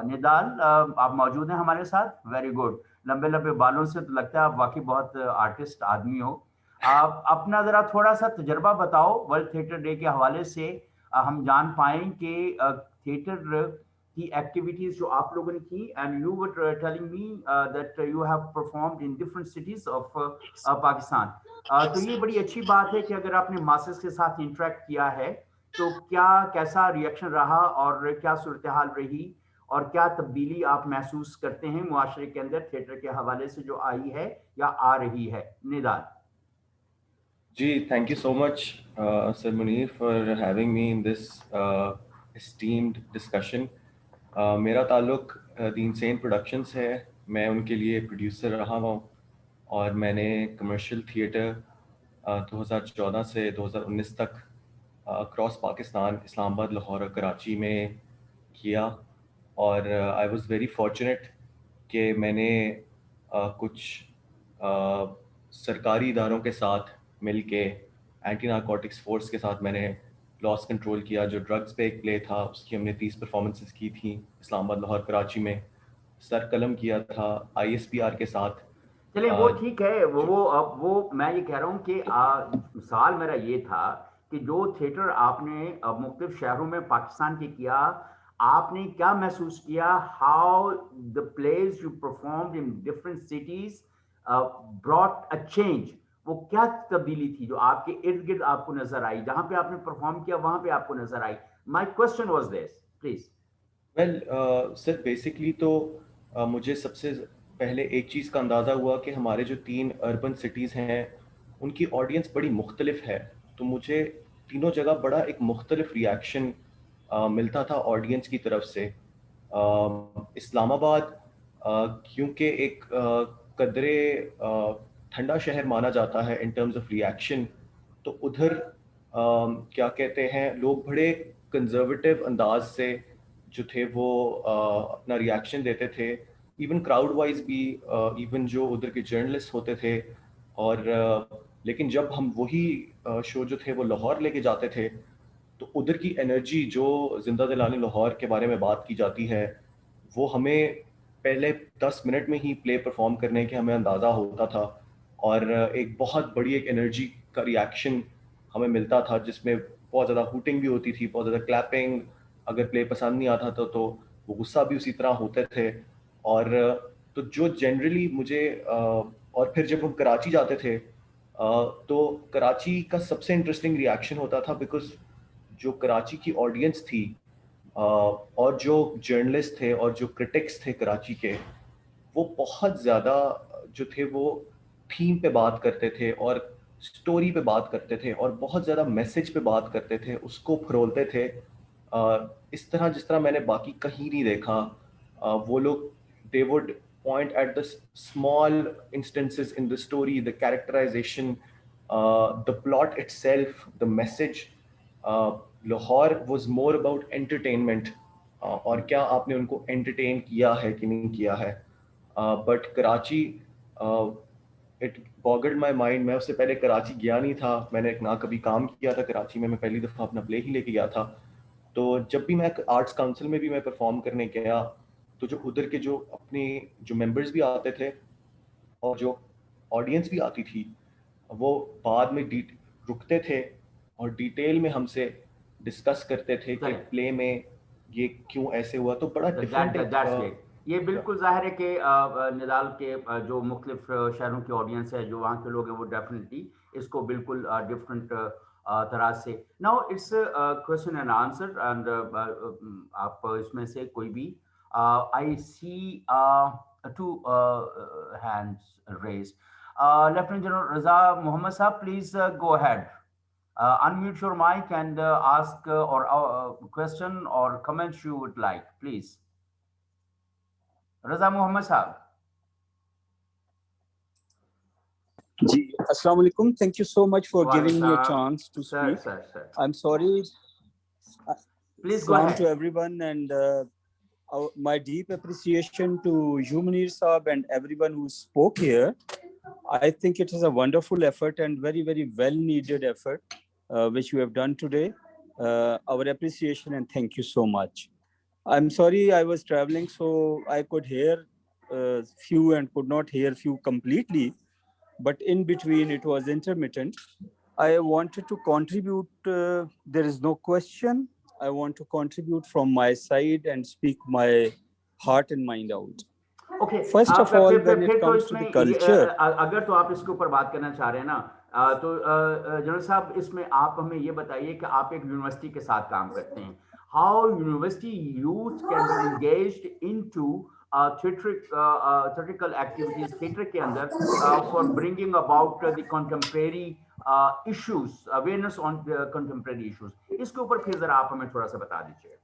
نضال آپ موجود ہیں ہمارے ساتھ, ویری گڈ. لمبے لمبے بالوں سے تو لگتا ہے آپ واقعی بہت آرٹسٹ آدمی ہو. آپ اپنا ذرا تھوڑا سا تجربہ بتاؤ ورلڈ تھیٹر ڈے کے حوالے سے, ہم جان پائیں کہ تھیٹر کی ایکٹیویٹیز جو آپ لوگوں نے کی, and you were telling me that you have performed in different cities of Pakistan. تو یہ بڑی اچھی بات ہے کہ اگر آپ نے ماسز کے ساتھ انٹریکٹ کیا ہے تو کیسا ریئیکشن رہا, اور کیا صورتحال رہی, اور کیا تبدیلی آپ محسوس کرتے ہیں معاشرے کے اندر تھیٹر کے حوالے سے جو آئی ہے یا آ رہی ہے؟ نضال. جی, thank you so much, Sir Munir, for having me in this esteemed discussion. میرا تعلق دی انسین پروڈکشنز ہے, میں ان کے لیے پروڈیوسر رہا ہوں, اور میں نے کمرشل تھیٹر 2014 سے 2019 تک اکراس پاکستان, اسلام آباد, لاہور اور کراچی میں کیا. اور آئی واز ویری فارچونیٹ کہ میں نے کچھ سرکاری اداروں کے ساتھ مل کے اینٹی نارکوٹکس فورس کے ساتھ میں نے لاس کنٹرول کیا. جو ڈرگس پہ ایک پلے تھا اس کی ہم نے 30 پرفارمنسز کی تھیں اسلام آباد, لاہور, کراچی میں. سر قلم کیا تھا ISPR کے ساتھ. چلیں وہ ٹھیک ہے, وہ میں یہ کہہ رہا ہوں کہ سوال میرا یہ تھا کہ جو تھیٹر آپ نے مختلف شہروں میں پاکستان کے کیا, آپ نے کیا محسوس کیا, how the please you performed in different cities brought a change, وہ کیا تبدیلی تھی جو آپ کے ارد گرد آپ کو نظر آئی, جہاں پہ آپ نے پرفارم کیا وہاں پہ آپ کو نظر آئی؟ My question was this, please. Well sir, basically تو مجھے سب سے پہلے ایک چیز کا اندازہ ہوا کہ ہمارے جو 3 اربن سٹیز ہیں ان کی آڈینس بڑی مختلف ہے. تو مجھے تینوں جگہ بڑا ایک مختلف ریاکشن ملتا تھا آڈینس کی طرف سے. اسلام آباد کیونکہ ایک قدرے ٹھنڈا شہر مانا جاتا ہے ان ٹرمز آف ریاکشن, تو ادھر کیا کہتے ہیں, لوگ بڑے کنزرویٹو انداز سے جو تھے وہ اپنا ریاکشن دیتے تھے, ایون کراؤڈ وائز بھی, ایون جو ادھر کے جرنلسٹ ہوتے تھے. اور لیکن جب ہم وہی شو جو تھے وہ لاہور لے کے جاتے تھے تو ادھر کی انرجی جو زندہ دلانی لاہور کے بارے میں بات کی جاتی ہے وہ ہمیں پہلے 10 منٹ میں ہی پلے پرفارم کرنے کے ہمیں اندازہ ہوتا تھا, اور ایک بہت بڑی ایک انرجی کا ریاکشن ہمیں ملتا تھا جس میں بہت زیادہ ہوٹنگ بھی ہوتی تھی, بہت زیادہ کلیپنگ. اگر پلے پسند نہیں آتا تو وہ غصہ بھی اسی طرح ہوتے تھے. اور تو جو جنرلی مجھے, اور پھر جب ہم کراچی جاتے تھے تو کراچی کا سب سے انٹرسٹنگ ریاکشن ہوتا تھا, بیکاز جو کراچی کی آڈینس تھی اور جو جرنلسٹ تھے اور جو کرٹکس تھے کراچی کے وہ بہت زیادہ جو تھے وہ تھیم پہ بات کرتے تھے اور سٹوری پہ بات کرتے تھے اور بہت زیادہ میسج پہ بات کرتے تھے, اس کو پھرولتے تھے اس طرح جس طرح میں نے باقی کہیں نہیں دیکھا. وہ لوگ they would point at the small instances in the story, the characterization, the plot itself, the message. Lahore was more about entertainment. اور کیا آپ نے ان کو entertain کیا ہے کہ نہیں کیا ہے. But Karachi it boggled my mind. میں اس سے پہلے کراچی گیا نہیں تھا, میں نے نہ کبھی کام کیا تھا کراچی میں پہلی دفعہ اپنا پلے ہی لے کے گیا تھا. تو جب بھی میں آرٹس کاؤنسل میں بھی میں پرفارم کرنے گیا تو جو ادھر کے جو اپنے جو ممبرز بھی آتے تھے اور جو آڈینس بھی آتی تھی وہ بعد میں رکتے تھے اور ڈیٹیل میں ہم سے ڈسکس کرتے تھے کہ پلے میں یہ کیوں ایسے ہوا. تو بڑا ڈفرینٹ. یہ بالکل ظاہر ہے کہ نڈال کے جو مختلف شہروں کی آڈینس ہے, جو وہاں کے لوگ ہیں, وہ ڈیفینیٹلی اس کو بالکل ڈفرینٹ طرح سے. Now it's question and answer and آپ اس میں سے کوئی بھی I see two hands raised. Lieutenant General Raza Muhammad Saab, please go ahead. Unmute your mic and ask or question or comments you would like, please. Raza Muhammad Saab. Ji, Assalamu alaikum. Thank you so much for giving me a chance to speak. Sir. I'm sorry. Please go ahead. To everyone and my deep appreciation to you, Munir Saab, and everyone who spoke here. I think it is a wonderful effort and very, very well needed effort which you have done today. Our appreciation and thank you so much. I'm sorry I was traveling, so I could hear few and could not hear few completely, but in between it was intermittent. I wanted to contribute. There is no question. I want to contribute from my side and speak my heart and mind out. Okay. First of all, when it comes to the culture, اگر تو آپ اس کے اوپر بات کرنا چاہ رہے ہیں نا, تو جنرل صاحب اس میں آپ ہمیں یہ بتائیے کہ آپ ایک یونیورسٹی کے ساتھ کام کرتے ہیں. How university youth can be engaged into theatrical activities, theater کے اندر for bringing about the contemporary issues, awareness on the contemporary issues. اس کے اوپر پھر ذرا آپ ہمیں تھوڑا سا بتا دیجیے.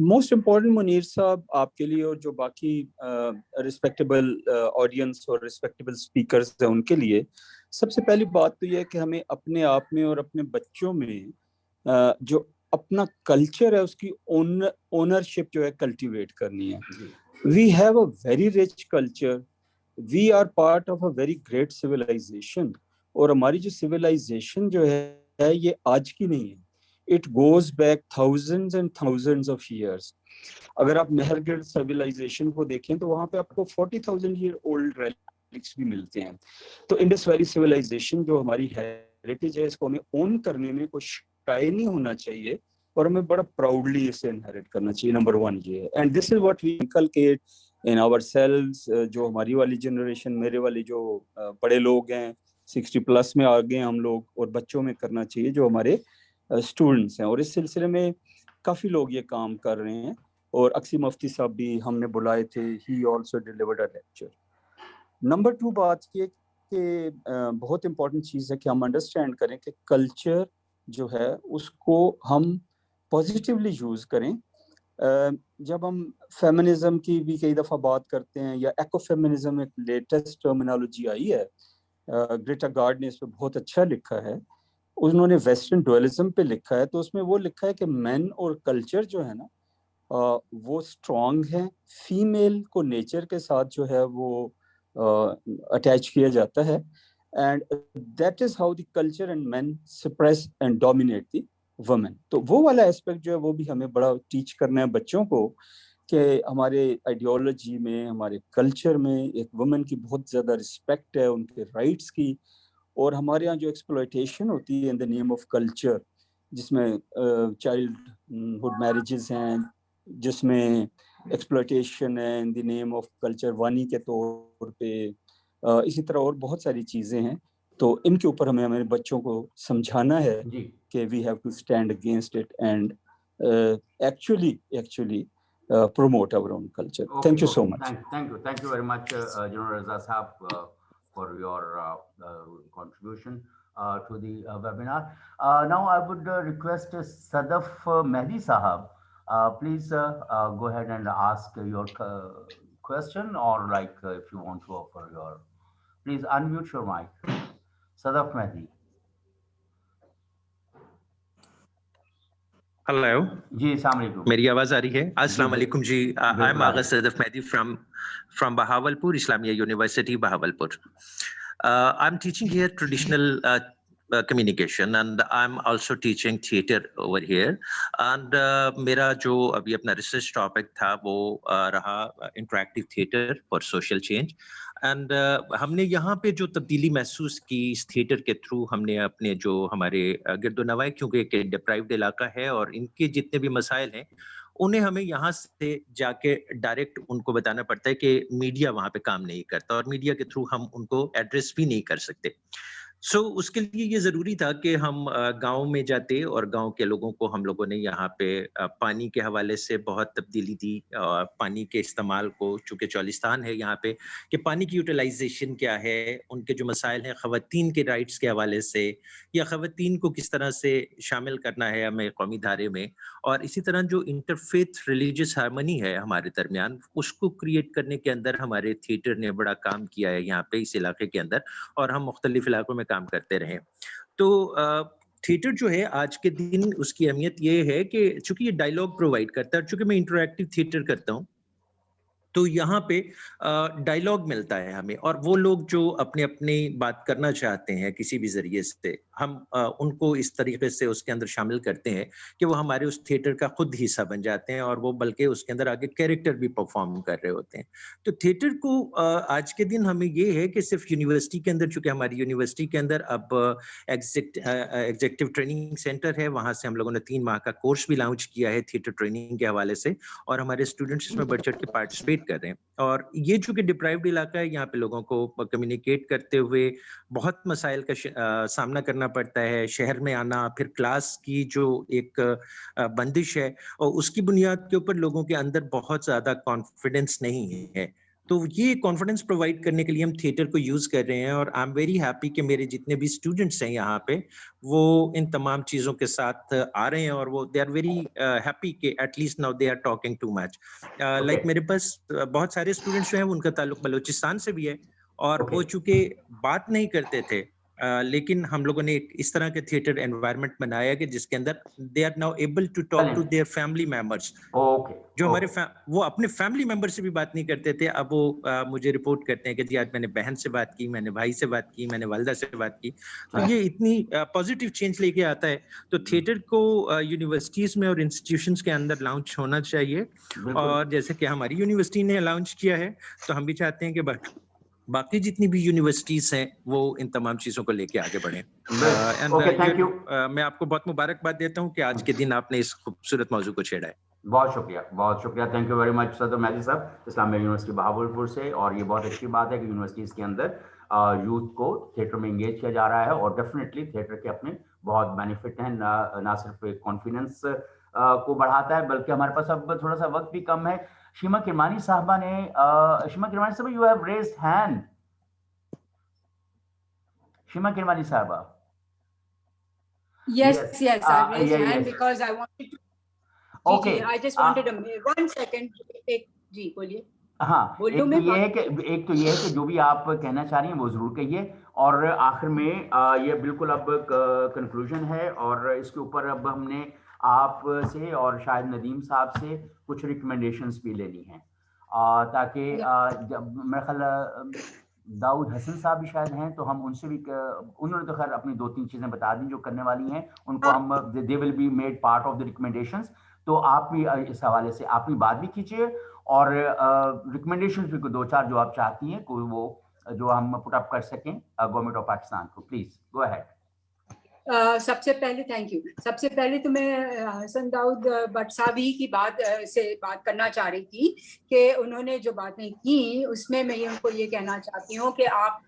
موسٹ امپورٹنٹ منیر صاحب آپ کے لیے اور جو باقی ریسپیکٹیبل آڈینس اور ریسپیکٹیبل اسپیکرز ہیں ان کے لیے سب سے پہلی بات تو یہ ہے کہ ہمیں اپنے آپ میں اور اپنے بچوں میں جو اپنا کلچر ہے اس کی اونرشپ جو ہے کلٹیویٹ کرنی ہے. We have a very rich culture, we are part of a very great civilisation, اور ہماری جو سویلائزیشن جو ہے یہ آج کی نہیں ہے. It goes back thousands and thousands of years. اگر آپ مہرگڑھ civilization کو دیکھیں تو وہاں پہ آپ کو 40,000 year old relics بھی ملتے ہیں. تو انڈس ویلی civilization جو ہماری heritage ہے اس کو ہمیں اون کرنے میں کوئی شائع نہیں ہونا چاہیے اور ہمیں بڑا پراؤڈلی اسے انہیریٹ کرنا چاہیے. نمبر 1 یہ ہے. And this is what we inculcate in ourselves. جو ہماری والی جنریشن, میرے والے جو بڑے لوگ ہیں 60+ میں آ گئے ہم لوگ, اور بچوں میں کرنا چاہیے جو ہمارے اسٹوڈنٹس ہیں. اور اس سلسلے میں کافی لوگ یہ کام کر رہے ہیں, اور اکسی مفتی صاحب بھی ہم نے بلائے تھے, he also delivered a lecture. Number 2 بات یہ کہ بہت امپورٹنٹ چیز ہے کہ ہم انڈرسٹینڈ کریں کہ کلچر جو ہے اس کو ہم پازیٹیولی یوز کریں. جب ہم فیمنزم کی بھی کئی دفعہ بات کرتے ہیں, یا ایکو فیمنزم ایک لیٹسٹ ٹرمینالوجی آئی ہے, گریٹا گارڈ نے اس پہ بہت اچھا لکھا ہے. انہوں نے ویسٹرن ڈوئلزم پہ لکھا ہے, تو اس میں وہ لکھا ہے کہ مین اور کلچر جو ہے نا وہ اسٹرانگ ہیں, فیمیل کو نیچر کے ساتھ جو ہے وہ اٹیچ کیا جاتا ہے, and that is how the culture and men suppress and dominate the women. تو وہ والا اسپیکٹ جو ہے وہ بھی ہمیں بڑا ٹیچ کرنا ہے بچوں کو, کہ ہمارے آئیڈیالوجی میں, ہمارے کلچر میں ایک وومن کی بہت زیادہ رسپیکٹ ہے, ان کے رائٹس کی. اور ہمارے یہاں جو ایکسپلوئٹیشن ہوتی ہے ان دا نیم آف کلچر, جس میں چائلڈ ہوڈ میرجز ہیں, جس میں ایکسپلوئٹیشن ہے ان دی نیم آف کلچر وانی کے طور پہ, اسی طرح اور بہت ساری چیزیں ہیں. तो इनके ऊपर हमें हमारे बच्चों को समझाना है जी कि we have to stand against it and actually promote our own culture. Thank you so much. Thank you very much, General Raza Sahab, for your contribution to the webinar. Now I would request Sadaf Mehdi Sahab, please go ahead and ask your question, or like if you want to offer your, please unmute your mic. Sadaf Mehdi. Hello. जी अस्सलाम वालेकुम. मेरी आवाज आ रही है? अस्सलाम वालेकुम जी. I am Agha Sadaf Mehdi from Bahawalpur, Islamia University, Bahawalpur. I'm teaching here traditional communication, and I'm also teaching theater over here. And मेरा जो अभी अपना research topic था वो रहा interactive theater for social change. And हमने यहाँ पे जो तब्दीली महसूस की इस थिएटर के थ्रू, हमने अपने जो हमारे गिरदोनवाई, क्योंकि एक डिप्राइव्ड इलाका है और इनके जितने भी मसाइल हैं उन्हें हमें यहाँ से जाके डायरेक्ट उनको बताना पड़ता है कि मीडिया वहाँ पे काम नहीं करता और मीडिया के थ्रू हम उनको एड्रेस भी नहीं कर सकते. सो उसके लिए ये जरूरी था कि हम गांव में जाते और गांव के लोगों को हम लोगों ने यहाँ पे पानी के हवाले से बहुत तब्दीली दी. पानी के इस्तेमाल को, चूंकि चौलिस्तान है यहाँ पे, कि पानी की यूटिलाइजेशन क्या है, उनके जो मसाइल हैं ख़वातीन के राइट्स के हवाले से, या ख़वातीन को किस तरह से शामिल करना है हमें कौमी धारे में, और इसी तरह जो इंटरफेथ रिलीजियस हार्मनी है हमारे दरमियान, उसको क्रिएट करने के अंदर हमारे थिएटर ने बड़ा काम किया है यहाँ पे इस इलाके के अंदर, और हम मुख्तलिफ इलाकों में काम करते रहे. तो थिएटर जो है आज के दिन उसकी अहमियत ये है कि चूंकि ये डायलॉग प्रोवाइड करता है, चूंकि मैं इंटरैक्टिव थिएटर करता हूँ, तो यहाँ पे डायलॉग मिलता है हमें, और वो लोग जो अपने अपनी बात करना चाहते हैं किसी भी जरिए से, हम उनको इस तरीके से उसके अंदर शामिल करते हैं कि वो हमारे उस थिएटर का खुद हिस्सा बन जाते हैं, और वो बल्कि उसके अंदर आगे कैरेक्टर भी परफॉर्म कर रहे होते हैं. तो थिएटर को आज के दिन हमें ये है कि सिर्फ यूनिवर्सिटी के अंदर, चूंकि हमारी यूनिवर्सिटी के अंदर अब एग्जीक्यूटिव ट्रेनिंग सेंटर है, वहाँ से हम लोगों ने 3 माह का कोर्स भी लॉन्च किया है थिएटर ट्रेनिंग के हवाले से, और हमारे स्टूडेंट्स इसमें बढ़ चढ़ के पार्टिसिपेट कर रहे हैं. और ये चूंकि डिप्राइव्ड इलाका है, यहाँ पे लोगों को कम्युनिकेट करते हुए बहुत मसाइल का सामना करना पड़ता है. शहर में आना, फिर क्लास की जो एक बंदिश है, और उसकी बुनियाद के ऊपर लोगों के अंदर बहुत ज्यादा कॉन्फिडेंस नहीं है. तो ये कॉन्फिडेंस प्रोवाइड करने के लिए हम थिएटर को यूज कर रहे हैं, और आई एम वेरी हैप्पी कि मेरे जितने भी स्टूडेंट्स हैं यहाँ पे वो इन तमाम चीजों के साथ आ रहे हैं, और वो दे आर वेरी हैप्पी कि at least now they are talking too much. Like मेरे पास बहुत सारे स्टूडेंट्स जो हैं उनका ताल्लुक बलूचिस्तान से भी है, और वो चूंकि बात नहीं करते थे, लेकिन हम लोगों ने एक इस तरह के थिएटर एनवायरनमेंट बनाया कि जिसके अंदर they are now able to talk to their family members. जो हमारे वो अपने फैमिली मेंबर से भी बात नहीं करते थे, अब वो मुझे रिपोर्ट करते हैं कि जी आज मैंने बहन से बात की, मैंने भाई से बात की, मैंने वालिदा से बात की. तो ये इतनी पॉजिटिव चेंज लेके आता है. तो थिएटर को यूनिवर्सिटीज में और इंस्टीट्यूशंस के अंदर लॉन्च होना चाहिए, और जैसे कि हमारी यूनिवर्सिटी ने लॉन्च किया है, तो हम भी चाहते हैं कि बाकी जितनी भी यूनिवर्सिटीज हैं वो इन तमाम चीजों को लेके आगे बढ़े. मैं आपको बहुत मुबारकबाद देता हूं कि आज के दिन आपने इस खूबसूरत मौजू को छेड़ा है. बहुत शुक्रिया. थैंक यू वेरी मच सदर मेहदी साहब, इस्लामिया यूनिवर्सिटी बहावलपुर से. और ये बहुत अच्छी बात है कि यूनिवर्सिटीज के अंदर यूथ को थिएटर में एंगेज किया जा रहा है, और डेफिनेटली थिएटर के अपने बहुत बेनिफिट हैं. ना सिर्फ कॉन्फिडेंस को बढ़ाता है, बल्कि हमारे पास अब थोड़ा सा वक्त भी कम है. शीमा किरमानी साहबा ने, शीमा किरमानी साहबा, you have raised hand. शीमा Kirmani साहबा. Yes, I raised hand because I wanted to. Okay. I just wanted 1 second. जी बोलिए. हाँ, एक तो ये है कि जो भी आप कहना चाह रही हैं वो जरूर कहिए, और आखिर में ये बिल्कुल अब कंक्लूजन है, और इसके ऊपर अब हमने आप से और शायद नदीम साहब से कुछ रिकमेंडेशंस भी लेनी है, ताकि जब मेरा ख्याल दाऊद हसन साहब भी शायद हैं, तो हम उनसे भी, उन्होंने तो खैर अपनी 2-3 चीजें बता दी जो करने वाली हैं, उनको हम they will be made part of the recommendations. तो आप भी इस हवाले से अपनी बात भी कीजिए, और रिकमेंडेशंस भी 2-4 जो आप चाहती हैं कोई वो जो हम पुट अप कर सकें गवर्नमेंट ऑफ पाकिस्तान को. Please go ahead. सबसे पहले थैंक यू। सबसे पहले तो मैं हसन दाऊद भट्ट साहब ही की बात करना चाह रही थी कि उन्होंने जो बातें की उसमें मैं उनको ये कहना चाहती हूँ कि आप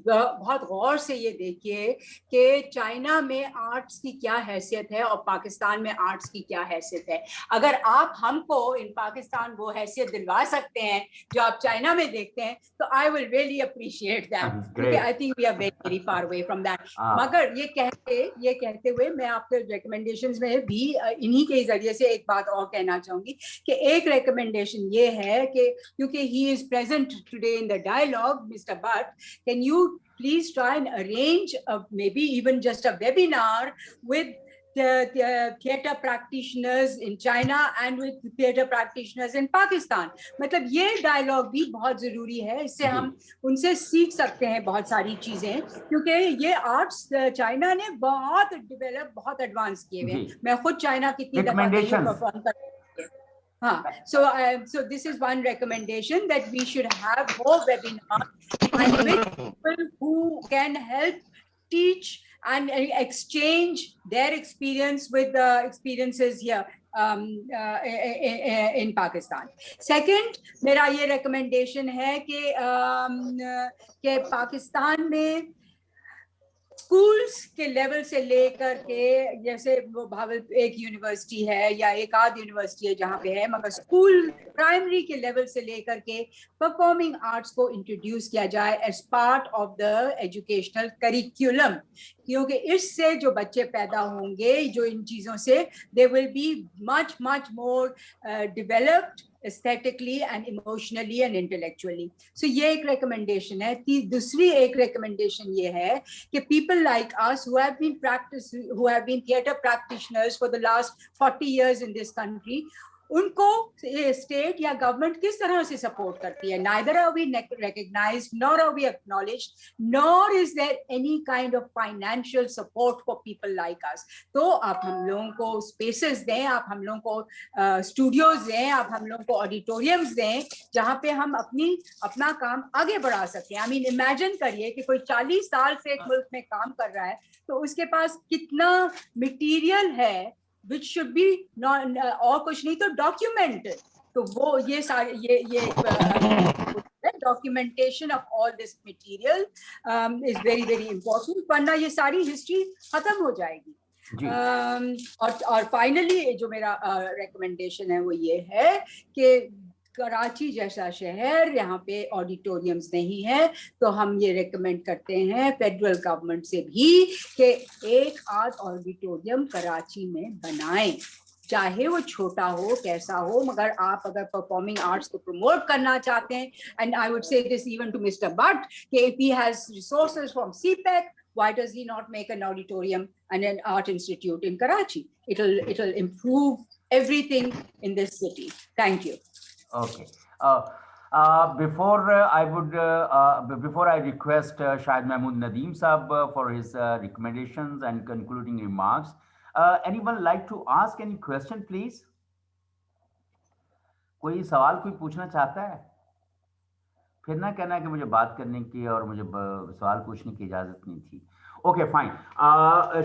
बहुत गौर से ये देखिए कि चाइना में आर्ट्स की क्या हैसियत है और पाकिस्तान में आर्ट्स की क्या हैसियत है। अगर आप हमको इन पाकिस्तान वो हैसियत दिलवा सकते हैं जो आप चाइना में देखते हैं तो I will really appreciate that, क्योंकि I think we are very far away from that. मगर ये कहते हुए मैं आपके रिकमेंडेशंस में भी इन्हीं के जरिए से एक बात और कहना चाहूंगी कि एक रिकमेंडेशन ये है कि क्योंकि he is present today in the dialogue, mister Bhatt, can you please try and arrange maybe even just a webinar with the theater practitioners in China and with theater practitioners in Pakistan. मतलब ये dialogue भी बहुत जरूरी है, इससे हम उनसे सीख सकते हैं बहुत सारी चीजें, क्योंकि ये आर्ट्स चाइना ने बहुत डेवलप, बहुत एडवांस किए हुए हैं। मैं खुद चाइना कितनी दफा परफॉर्म कर so this is one recommendation, that we should have more webinars and with people who can help teach and exchange their experience with the experiences here in Pakistan. Second, मेरा ये recommendation है कि पाकिस्तान में schools के level से लेकर के, जैसे वो भावलपुर एक यूनिवर्सिटी है या एक आध यूनिवर्सिटी है जहाँ पे है, मगर स्कूल प्राइमरी के लेवल से लेकर के परफॉर्मिंग आर्ट्स को इंट्रोड्यूस किया जाए as part of the educational curriculum, क्योंकि इससे जो बच्चे पैदा होंगे जो इन चीज़ों से, they will be much more developed aesthetically and emotionally and intellectually. So ये एक recommendation है। दूसरी एक recommendation ये है कि people like us who have been theatre practitioners for the last 40 years in this country, उनको स्टेट या गवर्नमेंट किस तरह से सपोर्ट करती है। neither are we recognized nor are we acknowledged nor is there any kind of financial support for people like us. तो आप हम लोगों को स्पेसेस दें, आप हम लोगों को स्टूडियोज दें, आप हम लोगों को ऑडिटोरियम्स दें जहाँ पे हम अपना काम आगे बढ़ा सकें। आई मीन इमेजिन करिए कि कोई 40 साल से एक मुल्क में काम कर रहा है तो उसके पास कितना मटीरियल है which should be not और कुछ नहीं तो documented। तो वो ये सारे ये documentation of all this material is very very important, वरना ये सारी हिस्ट्री खत्म हो जाएगी। और फाइनली जो मेरा recommendation है वो ये है कि कराची जैसा शहर, यहाँ पे ऑडिटोरियम्स नहीं है, तो हम ये रेकमेंड करते हैं फेडरल गवर्नमेंट से भी कि एक आध ऑडिटोरियम कराची में बनाएं, चाहे वो छोटा हो कैसा हो, मगर आप अगर परफॉर्मिंग आर्ट्स को प्रमोट करना चाहते हैं, and I would say this even to mister Bhatt कि if he has resources from CPEC, why does he not make an auditorium and an art institute in Karachi? It'll improve everything in this city. Thank you. Okay. Before I request Shahid Mahmood Nadeem Sahab for his recommendations and concluding remarks, anyone like to ask any question, please? कोई सवाल कोई पूछना चाहता है? फिर ना कहना कि मुझे बात करने की और मुझे सवाल पूछने की इजाजत नहीं थी। Okay, fine.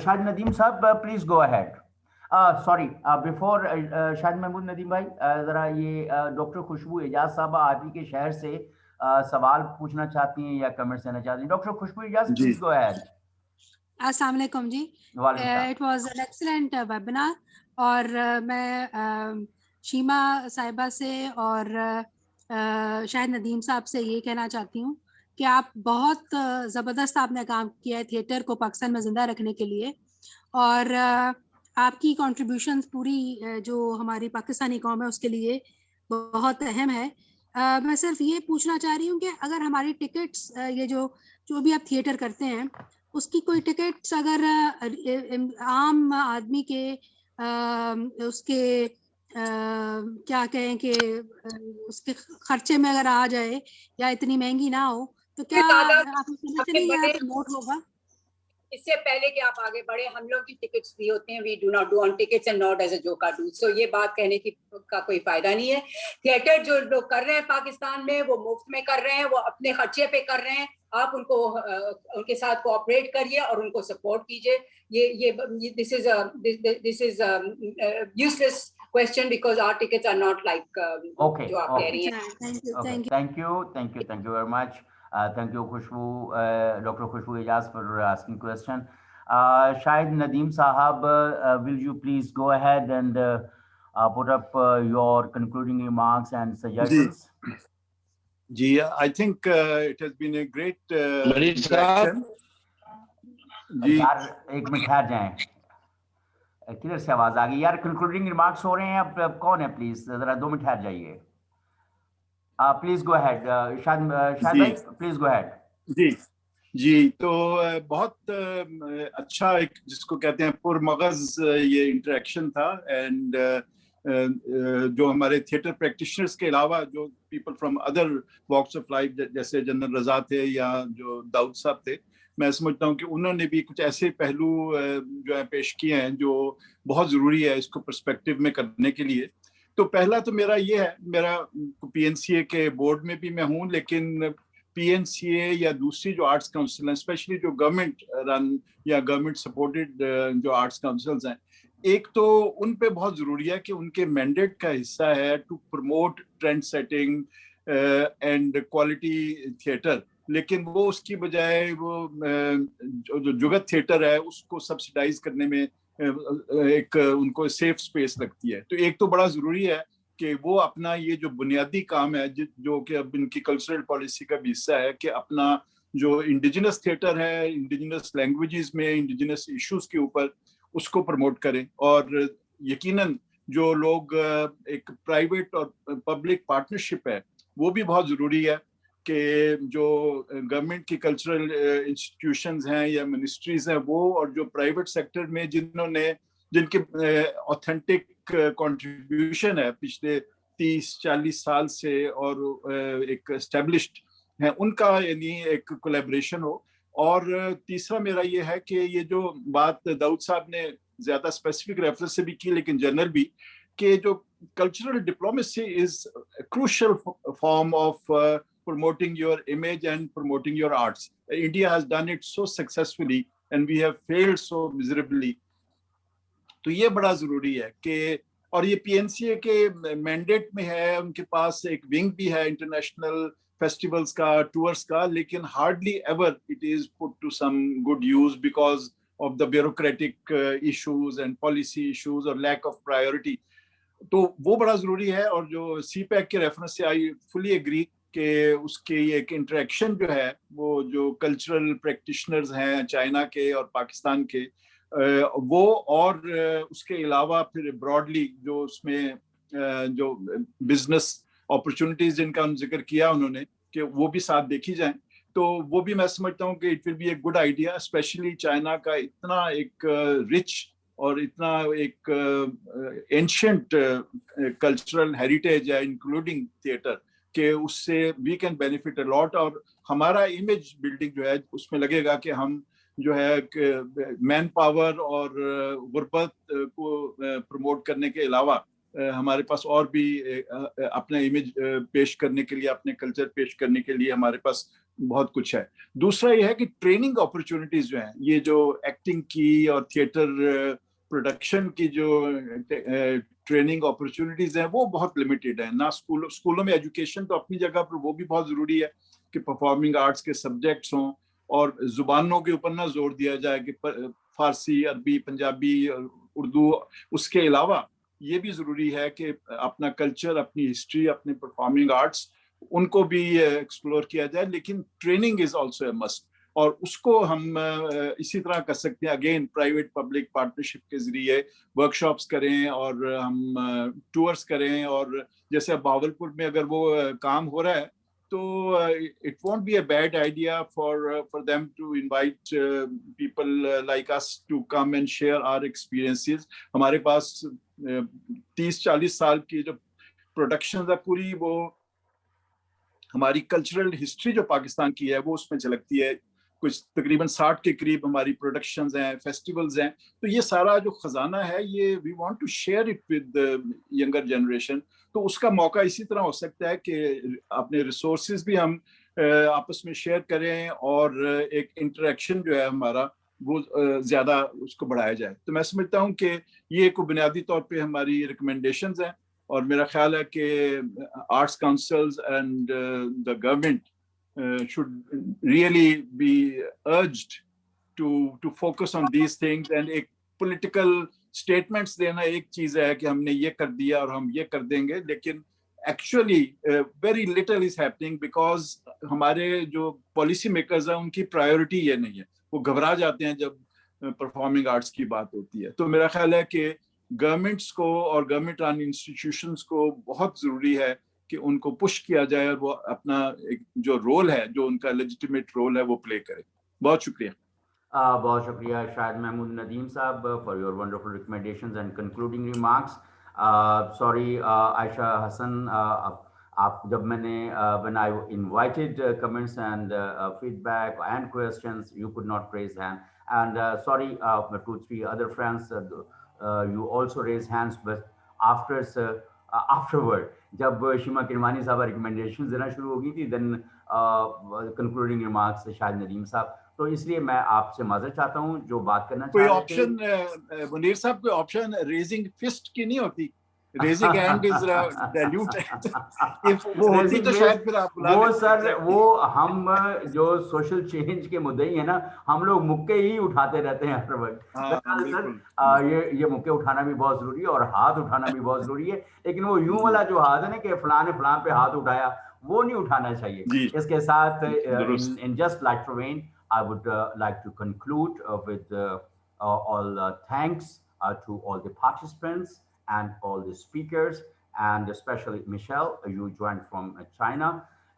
Shahid Nadeem Sahab, please go ahead. Sorry, before Shahid Mahmood Nadeem भाई, जरा ये डॉक्टर खुशबू एजाज साहब आप ही के शहर से सवाल पूछना चाहती हैं या कमेंट देना चाहती हैं। Doctor Khushboo Ejaz, please go ahead. अस्सलाम वालेकुम जी। It was an excellent webinar, और मैं शीमा साहिबा से और शाहिद नदीम साहब से ये कहना चाहती हूँ कि आप बहुत ज़बरदस्त आपने काम किया है थिएटर को पाकिस्तान में ज़िंदा रखने के लिए, और आपकी कंट्रीब्यूशंस पूरी जो हमारी पाकिस्तानी कौम है उसके लिए बहुत अहम है। मैं सिर्फ ये पूछना चाह रही हूँ कि अगर हमारी टिकट्स, ये जो भी आप थिएटर करते हैं, उसकी कोई टिकट्स अगर आम आदमी के उसके क्या कहें कि उसके खर्चे में अगर आ जाए या इतनी महंगी ना हो, तो क्या आप समझते हैं ये प्रमोट होगा? اس سے پہلے کہ آپ آگے بڑھے, ہم لوگ کی ٹکٹس بھی ہوتے ہیں, we do not do on tickets and not as a joker do. So یہ بات کہنے کی کا کوئی فائدہ نہیں ہے. تھیٹر جو لوگ کر رہے ہیں پاکستان میں وہ مفت میں کر رہے ہیں, وہ اپنے خرچے پہ کر رہے ہیں. آپ ان کو ان کے ساتھ کوآپریٹ کریے اور ان کو سپورٹ کیجیے. یہ this is useless question because our tickets are not like جو آپ کہہ رہی ہیں. Thank you very much. Thank you Khushbu, Dr. Khushbu Ijaz for asking question. Shahid Nadeem Sahab, will you please go ahead and put up your concluding remarks and suggestions? Ji, I think it has been a great interaction. جی یار ایک minute ٹھہر جائیں, کدھر سے آواز آ گئی یار؟ Concluding remarks ہو رہے ہیں. اب کون ہے؟ پلیز ذرا 2 منٹ ٹھہر جائیے. پلیز گو ہیڈ شاہد بھائی, پلیز گو ہیڈ. جی تو بہت اچھا ایک جس کو کہتے ہیں پرمغز یہ انٹریکشن تھا. اینڈ جو ہمارے تھیٹر پریکٹیشنرز کے علاوہ جو people from other walks of life جیسے جنرل رضا تھے یا جو داؤد صاحب تھے, میں سمجھتا ہوں کہ انہوں نے بھی کچھ ایسے پہلو جو ہے پیش کیے ہیں جو بہت ضروری ہے اس کو پرسپیکٹو میں کرنے کے لیے. تو پہلا تو میرا یہ ہے, میرا پی این سی اے کے بورڈ میں بھی میں ہوں, لیکن پی این سی اے یا دوسری جو آرٹس کاؤنسل ہیں, اسپیشلی جو گورنمنٹ رن یا گورنمنٹ سپورٹڈ جو آرٹس کاؤنسلز ہیں, ایک تو ان پہ بہت ضروری ہے کہ ان کے مینڈیٹ کا حصہ ہے to promote trend setting and quality theatre. لیکن وہ اس کی بجائے وہ جو جگت تھیٹر ہے اس کو سبسیڈائز کرنے میں ایک ان کو سیف سپیس لگتی ہے. تو ایک تو بڑا ضروری ہے کہ وہ اپنا یہ جو بنیادی کام ہے جو کہ اب ان کی کلچرل پالیسی کا بھی حصہ ہے کہ اپنا جو انڈیجنس تھیٹر ہے, انڈیجنس لینگویجز میں انڈیجنس ایشوز کے اوپر اس کو پروموٹ کریں. اور یقیناً جو لوگ ایک پرائیویٹ اور پبلک پارٹنرشپ ہے وہ بھی بہت ضروری ہے کہ جو گورنمنٹ کی کلچرل انسٹیٹیوشنز ہیں یا منسٹریز ہیں وہ, اور جو پرائیویٹ سیکٹر میں جن کے اوتھینٹک کنٹریبیوشن ہے پچھلے 30-40 سال سے اور ایک اسٹیبلشڈ ہیں, ان کا یعنی ایک کولیبریشن ہو. اور تیسرا میرا یہ ہے کہ یہ جو بات داؤد صاحب نے زیادہ اسپیسیفک ریفرنس سے بھی کی لیکن جنرل بھی, کہ جو cultural diplomacy is crucial form of promoting your image and promoting your arts. India has done it so successfully and we have failed so miserably. تو یہ بڑا ضروری ہے کہ, اور یہ پی این سی اے کے مینڈیٹ میں ہے, ان کے پاس ایک ونگ بھی ہے انٹرنیشنل فیسٹیولز کا, ٹورز کا, لیکن hardly ever it is put to some good use because of the bureaucratic issues and policy issues or lack of priority. تو وہ بڑا ضروری ہے. اور جو سی پیک کے ریفرنس سے آئی فلی ایگری کہ اس کی ایک انٹریکشن جو ہے وہ جو کلچرل پریکٹیشنرز ہیں چائنا کے اور پاکستان کے وہ, اور اس کے علاوہ پھر براڈلی جو اس میں جو بزنس اپرچونیٹیز جن کا ذکر کیا انہوں نے کہ وہ بھی ساتھ دیکھی جائیں. تو وہ بھی میں سمجھتا ہوں کہ it will be a good idea, especially China کا اتنا ایک رچ اور اتنا ایک اینشنٹ کلچرل ہیریٹیج ہے انکلوڈنگ تھیٹر, کہ اس سے وی کین بینیفٹ اے لاٹ. اور ہمارا امیج بلڈنگ جو ہے اس میں لگے گا کہ ہم جو ہے مین پاور اور غربت کو پروموٹ کرنے کے علاوہ ہمارے پاس اور بھی اپنا امیج پیش کرنے کے لیے, اپنے کلچر پیش کرنے کے لیے ہمارے پاس بہت کچھ ہے. دوسرا یہ ہے کہ ٹریننگ اپرچونیٹیز جو ہیں, یہ جو ایکٹنگ کی اور تھیٹر پروڈکشن کی جو ٹریننگ اپرچونیٹیز ہیں وہ بہت لمیٹیڈ ہیں. نہ اسکولوں میں ایجوکیشن تو اپنی جگہ پر وہ بھی بہت ضروری ہے کہ پرفارمنگ آرٹس کے سبجیکٹس ہوں, اور زبانوں کے اوپر نہ زور دیا جائے کہ فارسی, عربی, پنجابی, اردو. اس کے علاوہ یہ بھی ضروری ہے کہ اپنا کلچر, اپنی ہسٹری, اپنے پرفارمنگ آرٹس ان کو بھی ایکسپلور کیا جائے. لیکن training is also a must, اور اس کو ہم اسی طرح کر سکتے ہیں اگین پرائیویٹ پبلک پارٹنرشپ کے ذریعے ورکشاپس کریں اور ہم ٹورس کریں. اور جیسے بہاولپور میں اگر وہ کام ہو رہا ہے تو it won't be a bad idea for them to invite people like us to come and share our experiences. ہمارے پاس 30-40 سال کی جو پروڈکشنز ہے پوری, وہ ہماری کلچرل ہسٹری جو پاکستان کی ہے وہ اس میں جھلکتی ہے. कुछ तकरीबन 60 के करीब हमारी प्रोडक्शंस हैं, फेस्टिवल्स हैं। तो ये सारा जो खजाना है ये we want to share it with younger generation. तो उसका मौका इसी तरह हो सकता है कि अपने रिसोर्सेज भी हम आपस में शेयर करें और एक इंटरेक्शन जो है हमारा वो ज्यादा उसको बढ़ाया जाए। तो मैं समझता हूँ कि ये एक बुनियादी तौर पे हमारी रिकमेंडेशंस हैं और मेरा ख्याल है कि arts councils and the government should really be urged to focus on these things, and एक political statements देना एक चीज है कि हमने ये कर दिया और हम ये कर देंगे, लेकिन actually very little is happening because हमारे जो policy makers हैं उनकी priority ये नहीं है, वो घबरा जाते हैं जब performing arts की बात होती है। तो मेरा ख्याल है कि गवर्नमेंट्स को और गवर्नमेंट रन इंस्टीट्यूशंस को बहुत जरूरी है कि उनको पुश किया जाए और वो अपना एक जो रोल है, जो उनका लेजिटिमेट रोल है, वो प्ले करें। बहुत शुक्रिया। बहुत शुक्रिया Shahid Mahmood Nadeem Sahab for your wonderful recommendations and concluding remarks. Sorry Ayesha Hasan, आप जब मैंने when I invited comments and feedback and questions, you could not raise hand, and sorry 2-3 other friends you also raised hands, but afterward जब शीमा किरमानी साहब recommendations देना शुरू हो गई थी, then concluding remarks Shahid Nadeem Sahab, तो इसलिए मैं आपसे माजरत चाहता हूं जो बात करना कोई ऑप्शन मुनीर साहब, कोई ऑप्शन रेजिंग फिस्ट की नहीं होती? Raising hand is dilute. वो होती तो शायद फिर आप बुला वो सर वो हम जो सोशल चेंज के मुद्दे ही है ना, हम लोग मुक्के ही उठाते रहते हैं हर वक्त। ये मुक्के उठाना भी बहुत जरूरी है और हाथ उठाना भी बहुत जरूरी है, लेकिन वो यूं वाला जो हाथ है ना कि फलाने फलां पे हाथ उठाया, वो नहीं उठाना चाहिए। इसके साथ in just like when I would like to conclude with all thanks to all the participants and all the speakers, and especially Michelle, you joined from China,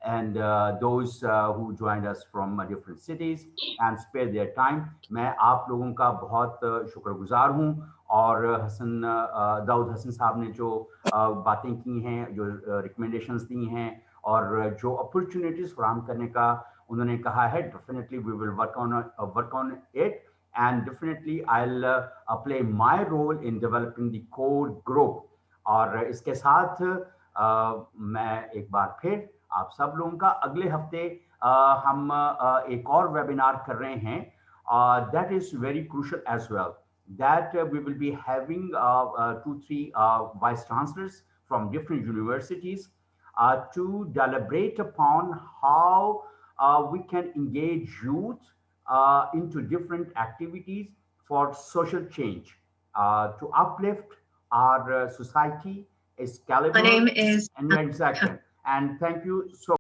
and those who joined us from different cities and spared their time. मैं आप लोगों का बहुत शुक्रगुजार हूँ, और दाऊद हसन साहब ने जो बातें की हैं, जो रिकमेंडेशंस दी हैं और जो अपॉर्चुनिटीज फराहम करने का उन्होंने कहा है, definitely we will work on it, and definitely I'll play my role in developing the core group. और इसके साथ मैं एक बार फिर आप सब लोगों का अगले हफ्ते हम एक और वेबिनार कर रहे हैं, that is very crucial as well, that we will be having 2-3 vice chancellors from different universities to deliberate upon how we can engage youth into different activities for social change, to uplift our society, its caliber, and exactly. And thank you so